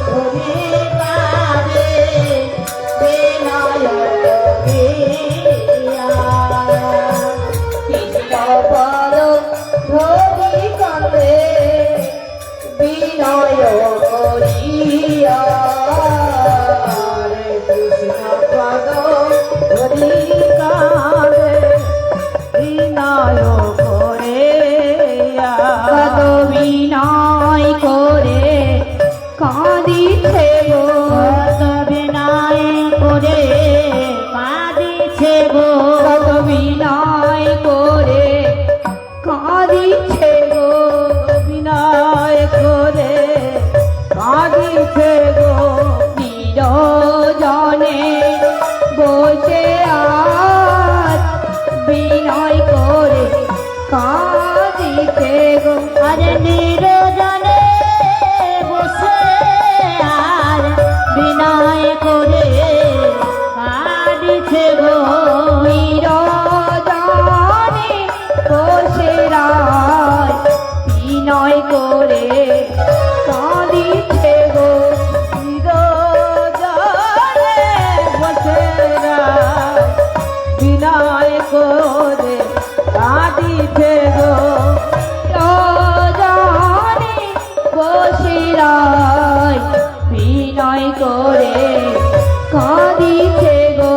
Speaker 3: ধরি কাঁদে বিনয় করিয়া।
Speaker 1: কৃষ্ণ পদ ধরি কাঁদে বিনয় করিয়া।
Speaker 3: হরে কৃষ্ণ পদ ধরি কাঁদে বিনয় করিয়া।
Speaker 1: কত বিনয় করে কাঁদিছে গো,
Speaker 3: কত বিনয় করে কাঁদিছে গো।
Speaker 1: কত বিনয় করে কাঁদিছে গো।
Speaker 3: বিনয় করে কাঁদিছে গো।
Speaker 1: নিরজনে বসে আজ বিনয় করে কাঁদিছে গো।
Speaker 3: আরে নিরজনে বসে আর বিনয় করে কাঁদিছে গো।
Speaker 1: নিরজনে বসে রায় বিনয় করে কাঁদিছে গো।
Speaker 3: নিরজনে বসে রায় বিনয় করে কাঁদিছে গো।
Speaker 1: রজনী বসিরায় বিনয় করে কাঁদিছে গো।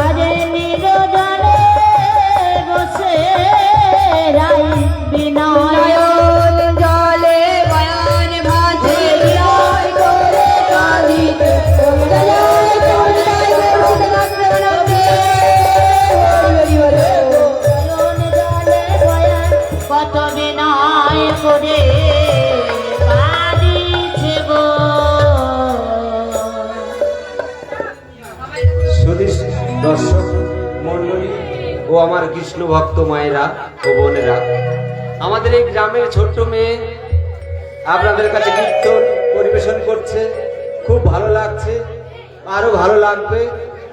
Speaker 3: আরে নিরজনে বসে রায় বিনয়
Speaker 1: নয়ন জলে বয়ান ভাসে বিনয় করে কাঁদিছে।
Speaker 3: নয়ন জলে বয়ান কত বিনয় করে কাঁদিছে গো।
Speaker 4: সুধীর দর্শক মণ্ডলী ও আমার কৃষ্ণ ভক্ত মায়েরা ও বোনেরা, আমাদের এই গ্রামের ছোট্ট মেয়ে আপনাদের কাছে কীর্তন পরিবেশন করছে। খুব ভালো লাগছে, আরো ভালো লাগবে।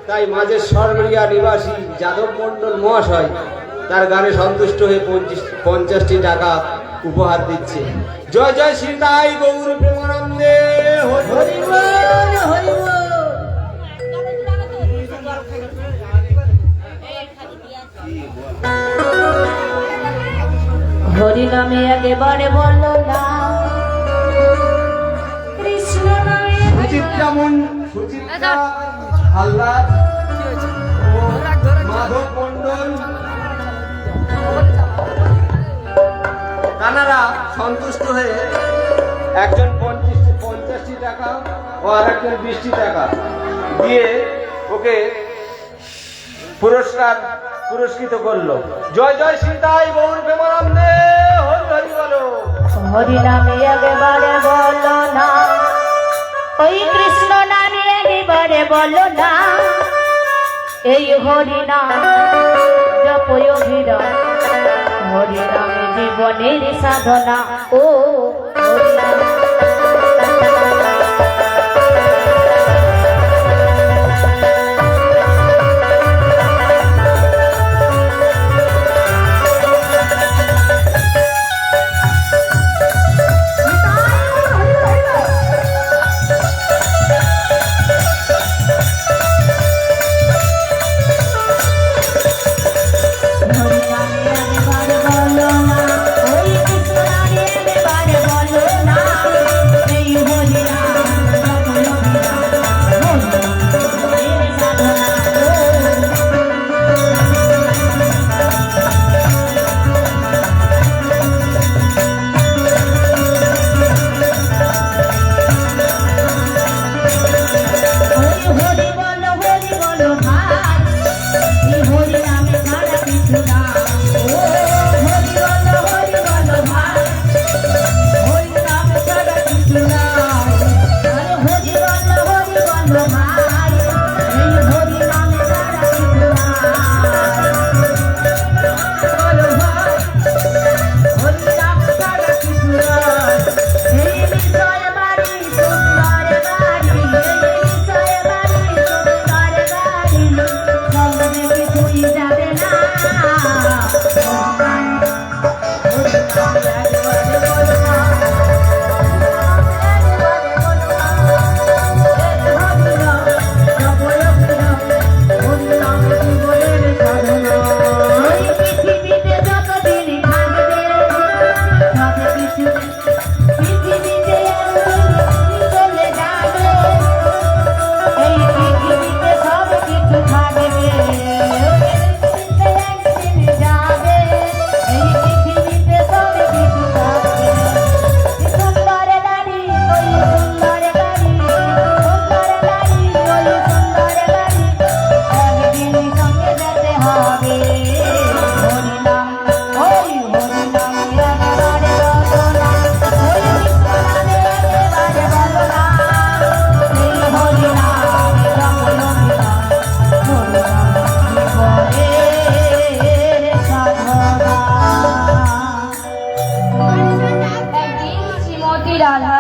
Speaker 4: তাই মাঝের সরবরিয়া নিবাসী যাদব মণ্ডল মহাশয় তার গানে সন্তুষ্ট হয়ে 50টি টাকা উপহার দিচ্ছে। জয় জয় শ্রীতাই গৌর প্রেমানন্দে হরি হরি।
Speaker 3: হরিবল হরিবল। হরি নামে একেবারে বলল না, কৃষ্ণ নামে
Speaker 4: সুচিত্রা হালদার ও মাধব মণ্ডল তানারা সন্তুষ্ট হয়ে একজন 50টি টাকা ও আর একজন 20টি টাকা দিয়ে ওকে পুরস্কৃত করলো। জয় জয় সীতাই গৌর প্রেমানন্দে হরি হরি বলো।
Speaker 3: হরি নামে একেবারে বলল না, ওই কৃষ্ণ নামে একেবারে বলল না। এই হরি নাম জপয় হীরা, হরি নামে জীবনের সাধনা। ও হরি নাম হরি নামে একেবারে বলল না, ওই কৃষ্ণ নামে একেবারে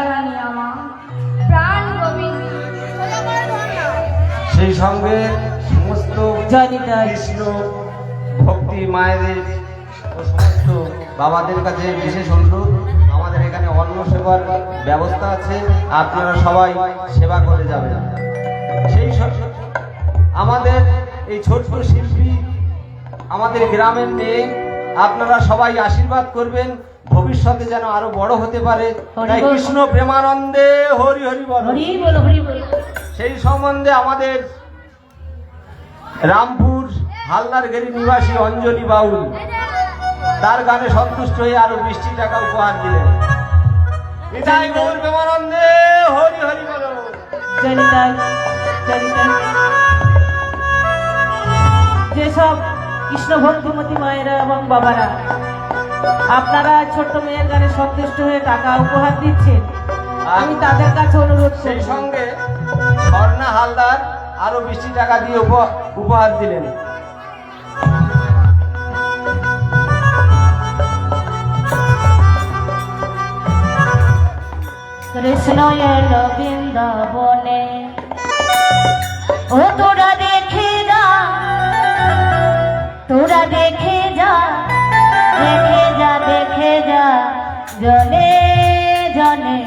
Speaker 1: রাধারানী আমার প্রাণ গোবিন্দ।
Speaker 4: সেই সঙ্গে সমস্ত
Speaker 3: জয় নিতাই।
Speaker 4: কৃষ্ণ ভক্তি মায়েদের ও সমস্ত বাবাদের কাছে বিশেষ অনুরোধ, আমাদের এখানে অন্ন সেবার ব্যবস্থা আছে, আপনারা সবাই সেবা করে যাবেন। সেই সঙ্গে আমাদের এই ছোট্ট শিল্পী আমাদের গ্রামের মেয়ে, আপনারা সবাই আশীর্বাদ করবেন ভবিষ্যতে যেন আরো বড় হতে পারে। তাই কৃষ্ণ প্রেমানন্দে হরি হরি বল।
Speaker 2: হরি বল হরি বল।
Speaker 4: সেই সম্বন্ধে আমাদের রামপুর হালদারগিরি নিবাসী অঞ্জলি বাউল তার গানে সন্তুষ্ট হয়ে আরো 20 টাকা উপহার দিলেন। নিতাই গৌর প্রেমানন্দে হরি হরি বল।
Speaker 3: জয় নিতাই, জয় নিতাই। যেসব কৃষ্ণ ভক্তিমতী মায়েরা এবং বাবারা আপনারা ছোট্ট মেয়ের গানে সন্তুষ্ট হয়ে টাকা উপহার দিচ্ছেন, আমি তাদের কাছে অনুরোধ
Speaker 4: সেই
Speaker 3: করি
Speaker 4: সঙ্গে স্বর্ণা হালদার আরো 20 টাকা দিয়ে উপহার দিলেন।
Speaker 2: কৃষ্ণ এলো বৃন্দাবনে, ও তোরা দেখে যা, তোরা দেখে যা, দেখে যা, দেখে যা, জনে জনে।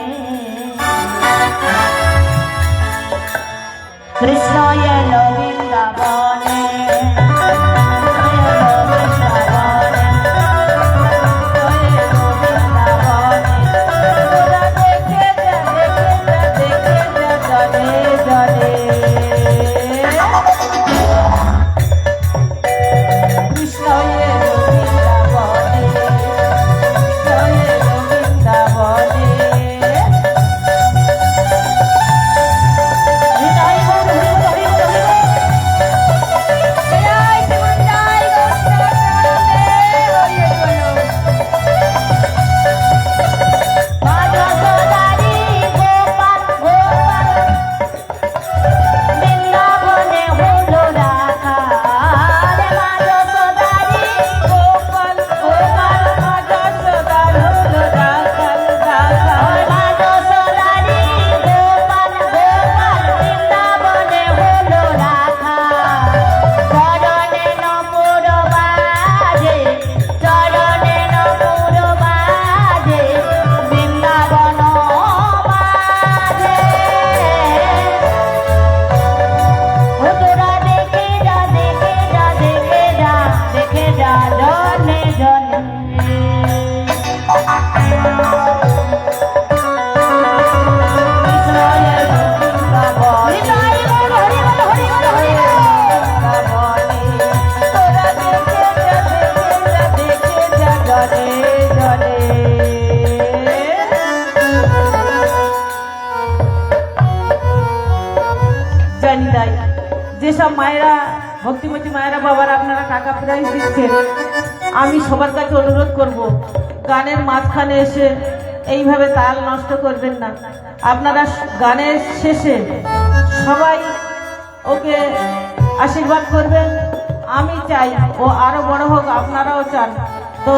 Speaker 2: কৃষ্ণ এলো বৃন্দাবনে, এলো বৃন্দাবনে, এলো বৃন্দাবনে। তোরা দেখে যা, দেখে যা, দেখে যা, জনে জনে। কৃষ্ণ এলো বৃন্দাবনে, কৃষ্ণ এলো বৃন্দাবনে। হৃদয় বল, হরি বল, হরি বল, হরি বল। জয় শ্রীমন্দাই বৈষ্ণব মাধবদারি গোপাল গোপাল বৃন্দাবনে হলো রাখা। মাধবদারি গোপাল গোপাল মাধবদার হলো রাখাল রাখাল। মাধবদারি গোপাল গোপাল বৃন্দাবনে হলো রাখা। চরণে নপুর বাজে, চরণে নপুর বাজে, বৃন্দাবন বাজে। ও তোরা দেখে যা, দেখে যা, দেখে যা, দেখে যা, জনে জনে। কৃষ্ণ এলো বৃন্দাবনে, হরি বল, হরি বল, হরি বল, হরি বল। বৃন্দাবনে তোরা দেখে যা, দেখে যা, দেখে যা, জনে জনে।
Speaker 3: জয় নিতাই। যেসব মায়েরা ভক্তিমতী মায়েরা বাবারা আপনারা টাকা প্রাইজ দিচ্ছেন, আমি সবার কাছে অনুরোধ করব গানের মাঝখানে এসে এইভাবে তাল নষ্ট করবেন না। আপনারা গানের শেষে সবাই ওকে আশীর্বাদ করবেন। আমি চাই ও আরো বড় হোক, আপনারাও চান তো।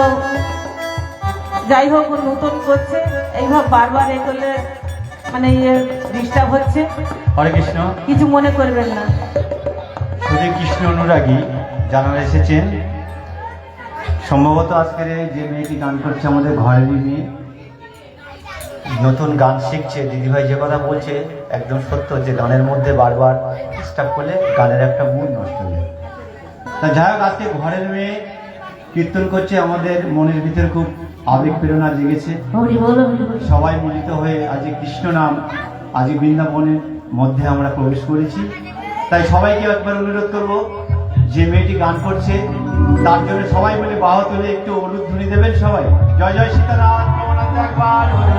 Speaker 3: যাই হোক, ও নতুন করছে, এইভাবে বারবার এ করলে মানে ডিস্টার্ব হচ্ছে,
Speaker 5: হরে কৃষ্ণ।
Speaker 3: কিছু মনে করবেন না।
Speaker 5: শুধু কৃষ্ণ অনুরাগী যারা এসেছেন, সম্ভবত আজকের এই যে মেয়েটি গান করছে আমাদের ঘরেরই মেয়ে, নতুন গান শিখছে। দিদিভাই যে কথা বলছে একদম সত্য, যে গানের মধ্যে বারবার ডিস্টার্ব করলে গানের একটা মুড নষ্ট হয়ে যায়। তা যাই হোক, আজকে ঘরের মেয়ে কীর্তন করছে, আমাদের মনের ভিতরে খুব আবেগ প্রেরণা জেগেছে।
Speaker 2: হরি বল, হরি বল।
Speaker 5: সবাই মিলিত হয়ে আজ কৃষ্ণ নাম, আজ বৃন্দাবনের মধ্যে আমরা প্রবেশ করেছি। তাই সবাইকে একবার অনুরোধ করব, যে মেয়েটি গান করছে তার জন্য সবাই মিলে বাহু তুলে একটু উলুধ্বনি দেবেন সবাই। জয় জয় সীতারাম, প্রেমানন্দে একবার হরি।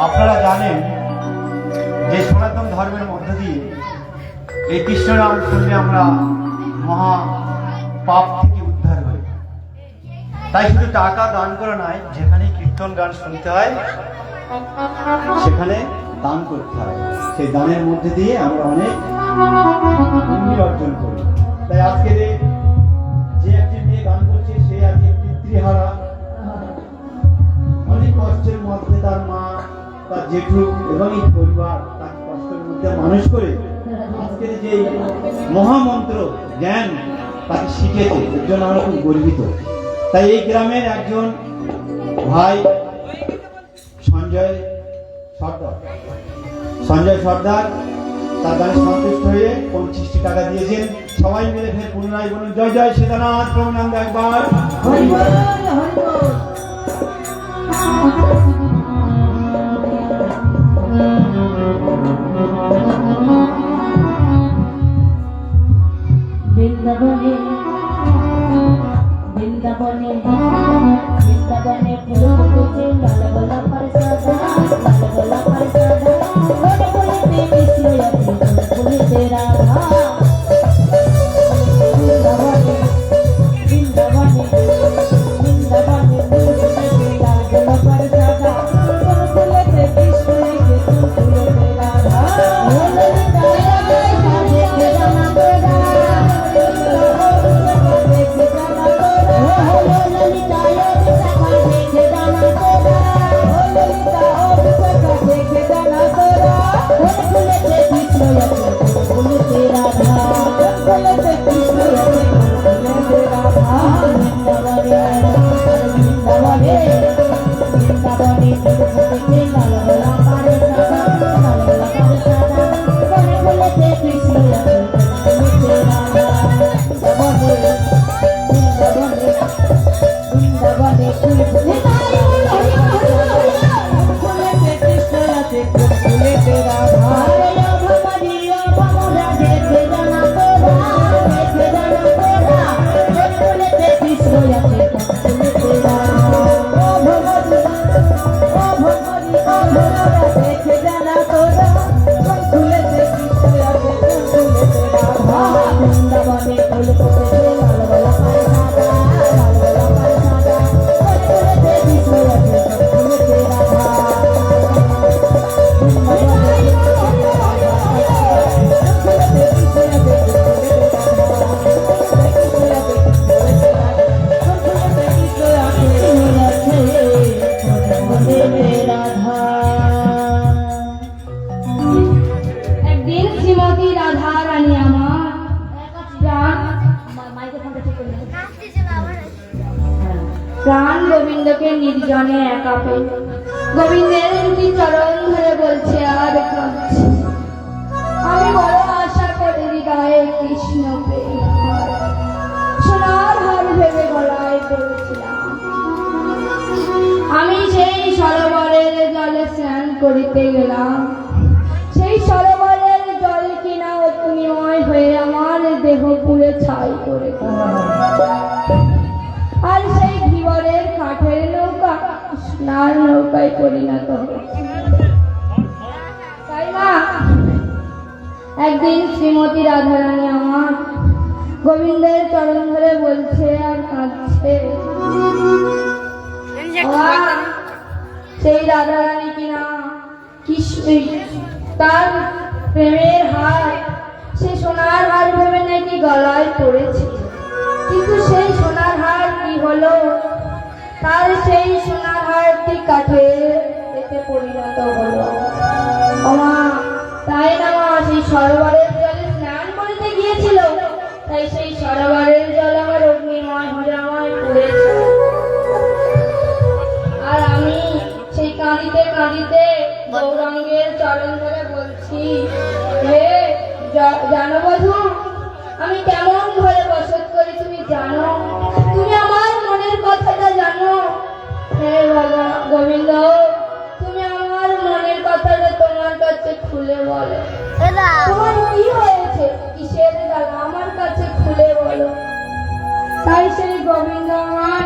Speaker 5: আপনারা জানেন যে সনাতন ধর্মের মধ্য দিয়ে এই কৃষ্ণ নাম শুনলে আমরা মহা পাপ থেকে উদ্ধার হই। তাই শুধু টাকা দান করা নয়, যেখানে কীর্তন গান শুনতে হয় সেখানে দান করতে হয়। সেই দানের মধ্যে দিয়ে আমরা অনেক পুণ্য অর্জন করি। তাই আজকে যে একটি মেয়ে গান করছে, সে আজকে পিতৃহারা ভক্তে তার মা, তার জেঠু এবং এই পরিবার তাকে কষ্টের মধ্যে মানুষ করে আজকের যে মহামন্ত্র জ্ঞান তাকে শিখেছে, এর জন্য আমরা খুব গর্বিত। তাই এই গ্রামের একজন ভাই সঞ্জয় সর্দার তার গানে সন্তুষ্ট হয়ে 25 টাকা দিয়েছেন। সবাই মিলে ফের পুনরায় বলুন জয় জয় সীতানাথ প্রণাম একবার।
Speaker 2: বৃন্দাবনে বৃন্দাবনে বৃন্দাবনে ফুল ফুটেছে লাল গোলাপ সাদা, লাল গোলাপ সাদা, বলে বলে কৃষ্ণ আছে বলে রাধা। বৃন্দাবনে বৃন্দাবনে বৃন্দাবনে ফুল ফুটেছে লাল গোলাপ সাদা, বলে বলে কৃষ্ণ আছে বলে রাধা।
Speaker 1: একদিন শ্রীমতী রাধা রানী আমার প্রাণ গোবিন্দকে নির্জনে একা পেল। গোবিন্দের দুটি চরণ ধরে বলছে আর কাঁদছে, আমি বড় আশা করে হৃদয়ে কৃষ্ণ পেয়ে সোনার হার ভেবে গলায় পড়েছিলাম। আমি সেই সরোবরের জলে স্নান করিতে গেলাম, সেই সরোবরের জল কিনা অগ্নিময় হয়ে আমার দেহ পুড়ে ছাই করে দিল। আর সেই ধীবরের কাঠের নৌকা সোনার নৌকায় পরিণত হয়েছে। তাই না একদিন শ্রীমতী রাধারানী আমার গোবিন্দের চরণ ধরে বলছে আর কাঁদছে, সেই রাধারানী কিনা তার প্রেমের হার, সে সোনার হার ভেবে নাকি গলায় পড়েছে, কিন্তু সেই সোনার হার কি হলো, তার সেই সোনার হারটি কাঠের এতে পরিণত হলো। মা তাই না মা, সেই সরোবরের জলে স্নান করতে গিয়েছিল, তাই সেই সরোবরের জল আমার অগ্নিময় হয়ে আমায় পড়েছে। আর আমি সেই কাঁদিতে কাঁদিতে গৌরাঙ্গের চরণ ধরে বলছি, হে জানবধূ, আমি কেমন ঘরে বসত করি তুমি জানো, তুমি আমার মনের কথাটা জানো। হে গোবিন্দ, তুমি আমার মনের কথাটা তোমার কাছে খুলে বলো, তোমার কি হয়েছে, কিসের জ্বালা, আমার কাছে খুলে বলো। তাই সেই গোবিন্দ আমার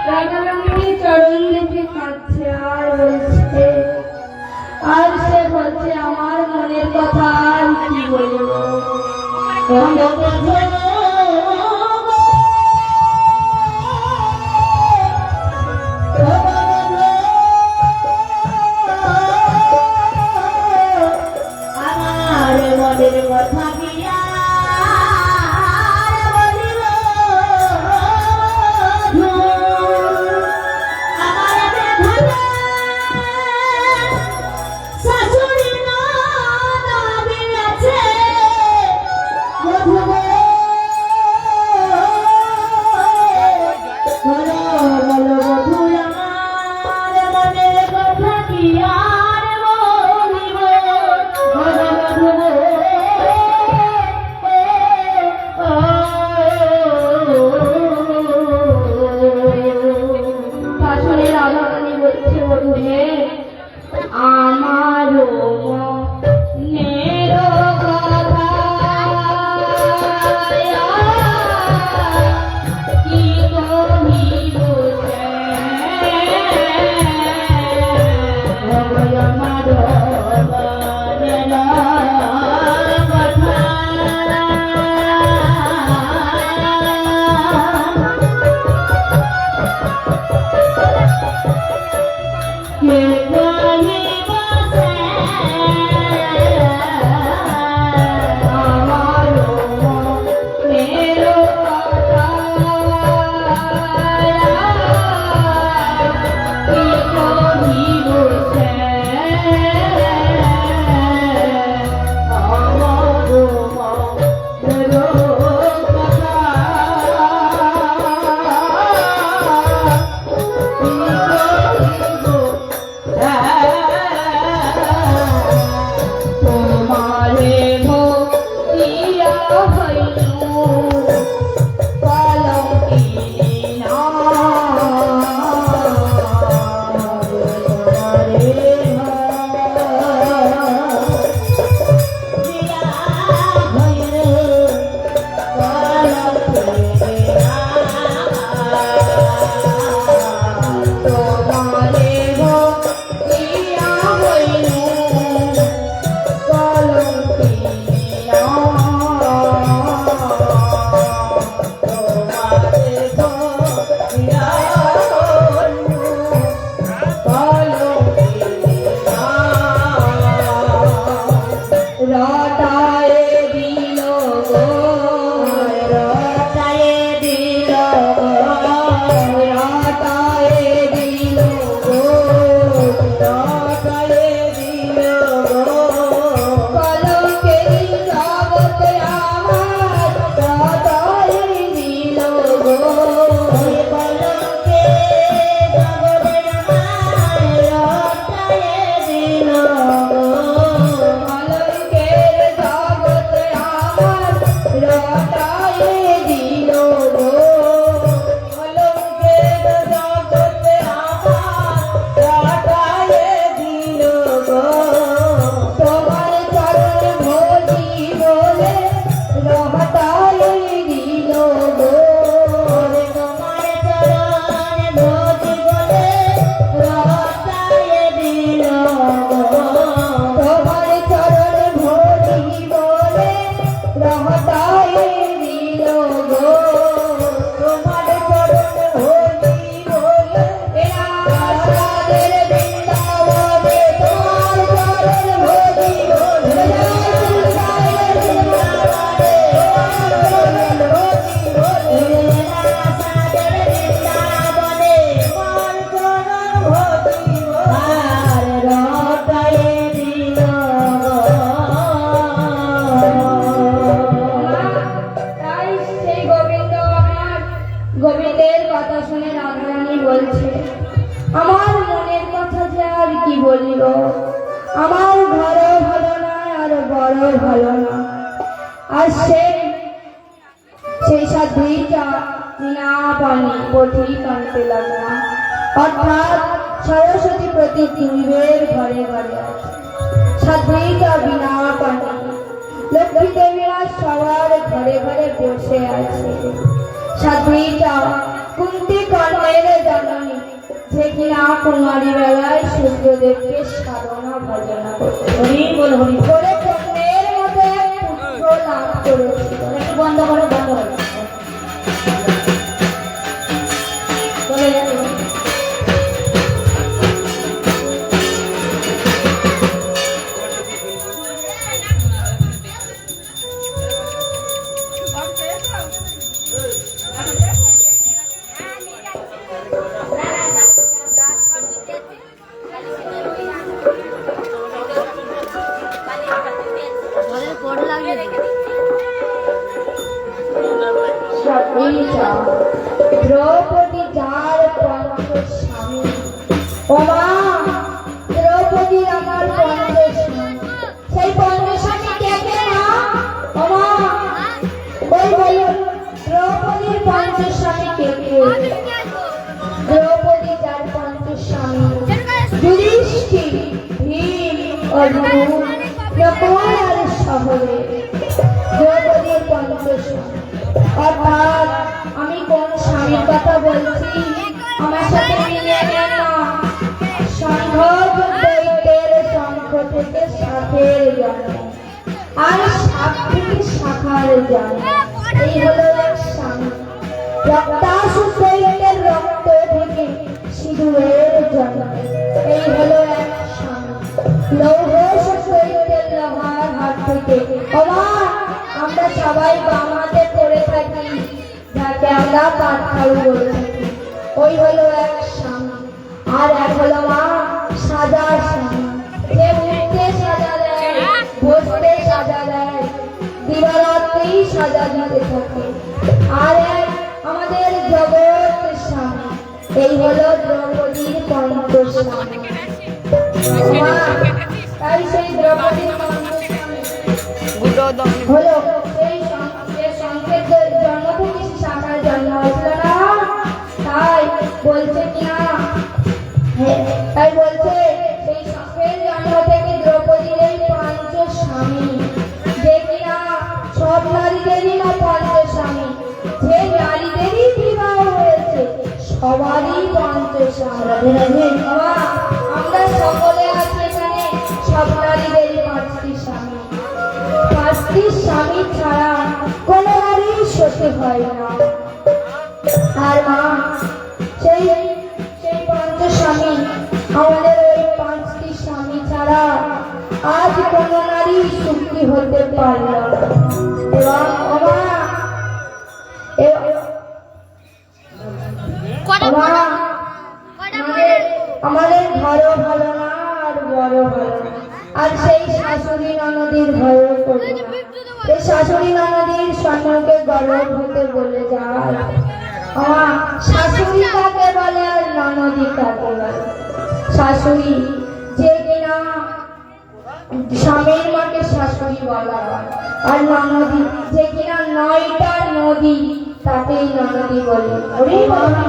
Speaker 1: রাধারানীর চরণ দেখে কাঁদছে আর বলছে, আর সে বলছে আমার মনের কথা আর কি বলবো।
Speaker 2: আমার মনের কথা
Speaker 1: বলছে গুরুদেব, আমারও মনের কথা কি কহিব আমার গোবিন্দের কথা শুনে রাধারানী বলছে, আমার মনের কথা যে আর কি বলিব, আমার ঘরও ভালো না আর বড় ভালো না। আর সেই সাধুইটা না পানি পথি কানতে লাগলা, অর্থাৎ সরস্বতী প্রতিবিম্বের ঘরে ঘরে আছে। সাধুইটা বিনা পানি, লক্ষ্মী দেবীরা সবার ঘরে ঘরে বসে আছে। সাধুইটা কুন্তি কর্ণের জননী, যে কিনা কুমারী বেলায় সূর্যদেবকে সাধনা ভজনা করতে করে কর্ণের মধ্যে পুত্র লাভ করেছিল। একটু বন্ধ করে বন্ধ করে দ্রৌপদী যার পঞ্চ স্বামী, ওমা দ্রৌপদী আমার পঞ্চ স্বামী, সেই পঞ্চ স্বামী কে কে না? ওমা ওই বলুন দ্রৌপদীর পঞ্চ স্বামী কে কে? দ্রৌপদী যার পঞ্চ স্বামী অদ্ভুত নকল আর শহরে দ্রৌপদীর পঞ্চস্বামী। অর্থাৎ আমি কোন স্বামীর কথা বলছি আমার সাথে মিলিয়ে নেন না। সংঘ দৈত্যের শঙ্খ থেকে শাখের জন্ম, আর শাখ থেকে শাখার জন্ম, এই হলো এক স্বামী। রক্তাসু দৈত্যের রক্ত থেকে সিঁদুরের জন্ম, এই হলো এক স্বামী। লৌহ দৈত্যের লোহার হাত থেকে আমরা সবাই বাম হাতে করে থাকি, যাকে আমরা পাতখাড়ু বলে থাকি, ওই হলো এক স্বামী। আর এক হলো মা সাজার স্বামী, যে উঠতে সাজা দেয়, বসতে সাজা দেয়, দিবারাত্রি সাজা দিতে থাকে। আর এক আমাদের জগৎ স্বামী, এই হলো দ্রৌপদীর পঞ্চস্বামী। মা, তাই সেই দ্রৌপদীর পঞ্চস্বামী হলো সেই সংকেত জন্ম থেকে শাখার জন্ম হয়েছিল না। তাই বলছে কিনা, তাই বলছে সেই সংকেত জন্ম থেকে দ্রৌপদীর এই পঞ্চস্বামী, যে কিনা সব নারীদেরই না পঞ্চস্বামী, যে নারীদেরই বিবাহ হয়েছে সবারই পঞ্চস্বামী। আমরা সকলে আছি এখানে, সব নারীদেরই 5টি স্বামী। 5টি স্বামী ছাড়া কোনো নারী সতী হয় না। আর মা সেই পঞ্চস্বামী, আমাদের ওই 5টি স্বামী ছাড়া আজ কোনো নারী সুখী হতে পারল না। এবং আমাদের ঘরও ভালো না আর বড় ভালো না। আর সেই শাশুড়ি ননদীর ভয়ও করি না। এই শাশুড়ি ননদীর সম্পর্কে গর্ব হতে বলে যায়। আমার শাশুড়ি কাকে বলে আর ননদী কাকে বলে? শাশুড়ি যে কিনা স্বামীর মাকে শাশুড়ি বলা হয়, আর ননদী যে কিনা 9টা নদী তাকেই ননদী বলে। ওরে বাবা,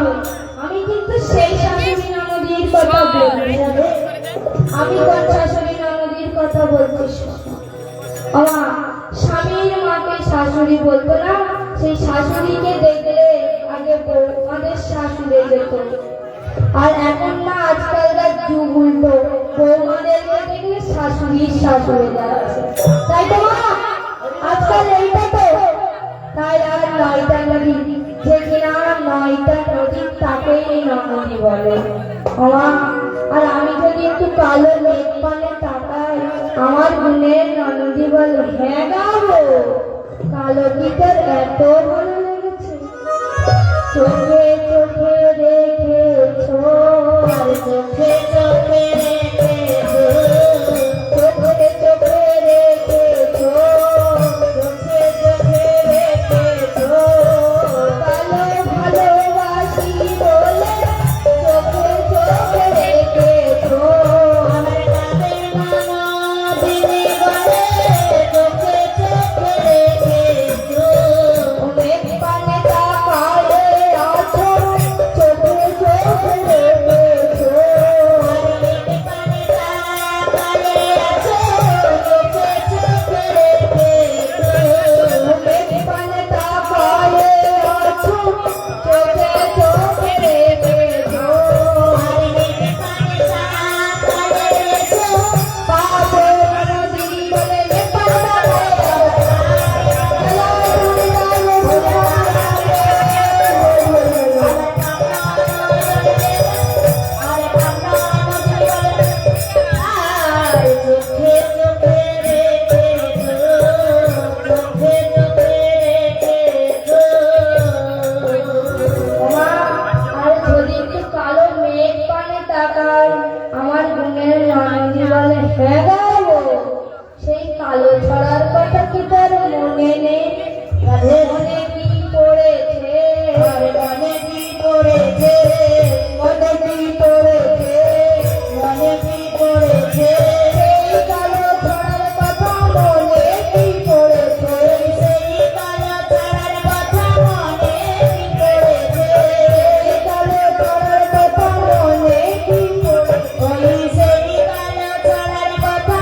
Speaker 1: আমি কিন্তু সেই শাশুড়ি ননদীর কথা বলছি। আমি কোন শাশুড়ি ননদীর কথা বলছি? আমার স্বামীর মাকে শাশুড়ি বলতো না, সেই শাশুড়িকে দেখলে আগে বৌমাদের শাশুড়ে যেত। আর এখন না, আজকালকার যুগ উল্টো, বৌমাদেরকে দেখলে শাশুড়ির শাশুড়ে যাচ্ছে। তাই তো মা, আজকাল এইটা তো। তাই আর 9টা নদী, যে কিনা 9টা নদী তাকেই ননদী বলে। আর আমি যদি একটু কালো মেঘ পানে তাকাই, আমার গুণের ননদী বলে, হ্যাঁ গাবো, কালো গীতের এত ভালো লেগেছে। চোখে চোখে রেখেছো, আর চোখে চোখে রেখেছো, চোখে চোখে রেখেছো, চোখে চোখে রেখেছো, কালো ভালোবাসি বলে চোখে চোখে রেখেছো। আমার কাছে ননদিনী বলে চোখে চোখে রেখেছো। মেঘ পানে তাকালে আছো, চোখে চোখে রেখেছো। মেঘ পানে তাকালে আছো, চোখে চোখে রেখেছো। মেঘ পানে তাকালে আছো, চোখে চোখে রেখেছো। মেঘ পানে তাকালে আছো, পাবো নদী বলে পাতা আমার গুণের ননদী বলে, হ্যাঁ গাবো, সেই কালো ছড়ার কথা কি তোর মনে নেই? মনে কি পড়েছে, মনে কি পড়েছে, মনে কি পড়েছে, মনে কি পড়েছে, সেই কালো ছড়ার কথা মনে কি পড়েছে, সেই কালো ছড়ার কথা মনে কি পড়েছে, সেই কালো ছড়ার কথা মনে কি পড়েছে, সেই কালো ছড়ার কথা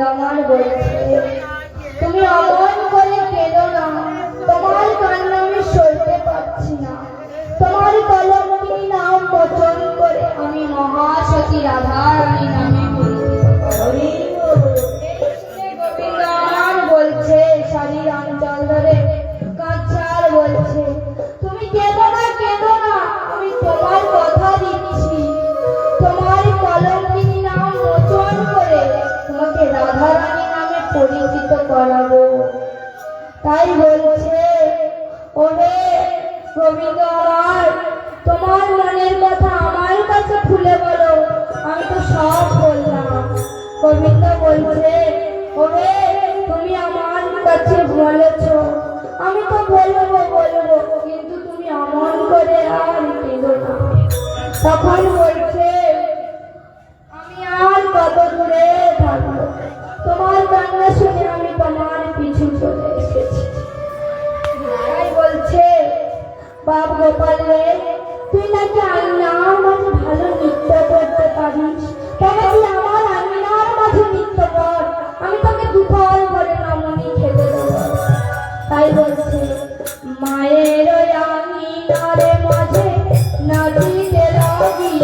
Speaker 1: আমার বলছে, তুমি অমন করে কেঁদো না, তোমার কান্না আমি সইতে পারছি না। তোমার কলঙ্কিনী নাম বচন করে আমি মহাসতী রাধা রানী নামে পরিচিত করি। এই শুনে গোবিন্দ আমার বলছে, সারি অঞ্চল ধরে কাঁচার বলছে, তুমি কেঁদো না, কেঁদো না, আমি তোমার কথা দিচ্ছি, তোমার কলঙ্কিনী নাম মোচন করে তোমাকে রাধা রানী নামে পরিচিত করাবো। তাই বলছে, ওরে গোবিন্দ আমার, তোমার মনের কথা আমার কাছে খুলে বলো, আমি তো সব বললাম। গোবিন্দ বলছে, ওরে তুমি আমার কাছে বলেছ, আমি তো বলবো, কিন্তু তুমি অমন করে আর কেঁদো না। তখন বলছে, আমি আর কত দূরে থাকবো, তোমার কান্না শুনে আমি তোমার পিছু চলে এসেছি। তাই বলছে, বাপ গোপাল রে, তুই নাকি আন্নার মাঝে ভালো নৃত্য করতে পারিস, তবে তুই আমার আন্নার মাঝে নৃত্য কর, আমি তোকে দুফল করে নমনি খেতে দেবো। তাই বলছে, মায়ের আঙিনার মাঝে নাচিতে লাগিল,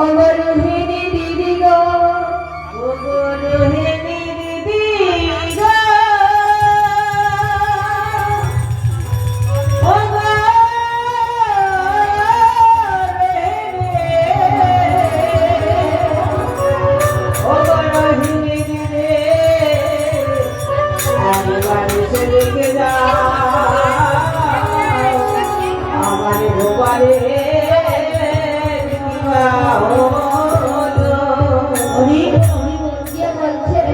Speaker 1: অগরহিনী দিদি গো, অগরহিনী দিদি গো, অগরহিনী দিদি আমার বাড়িতে রেখে যা, আমার গোপালে বলছে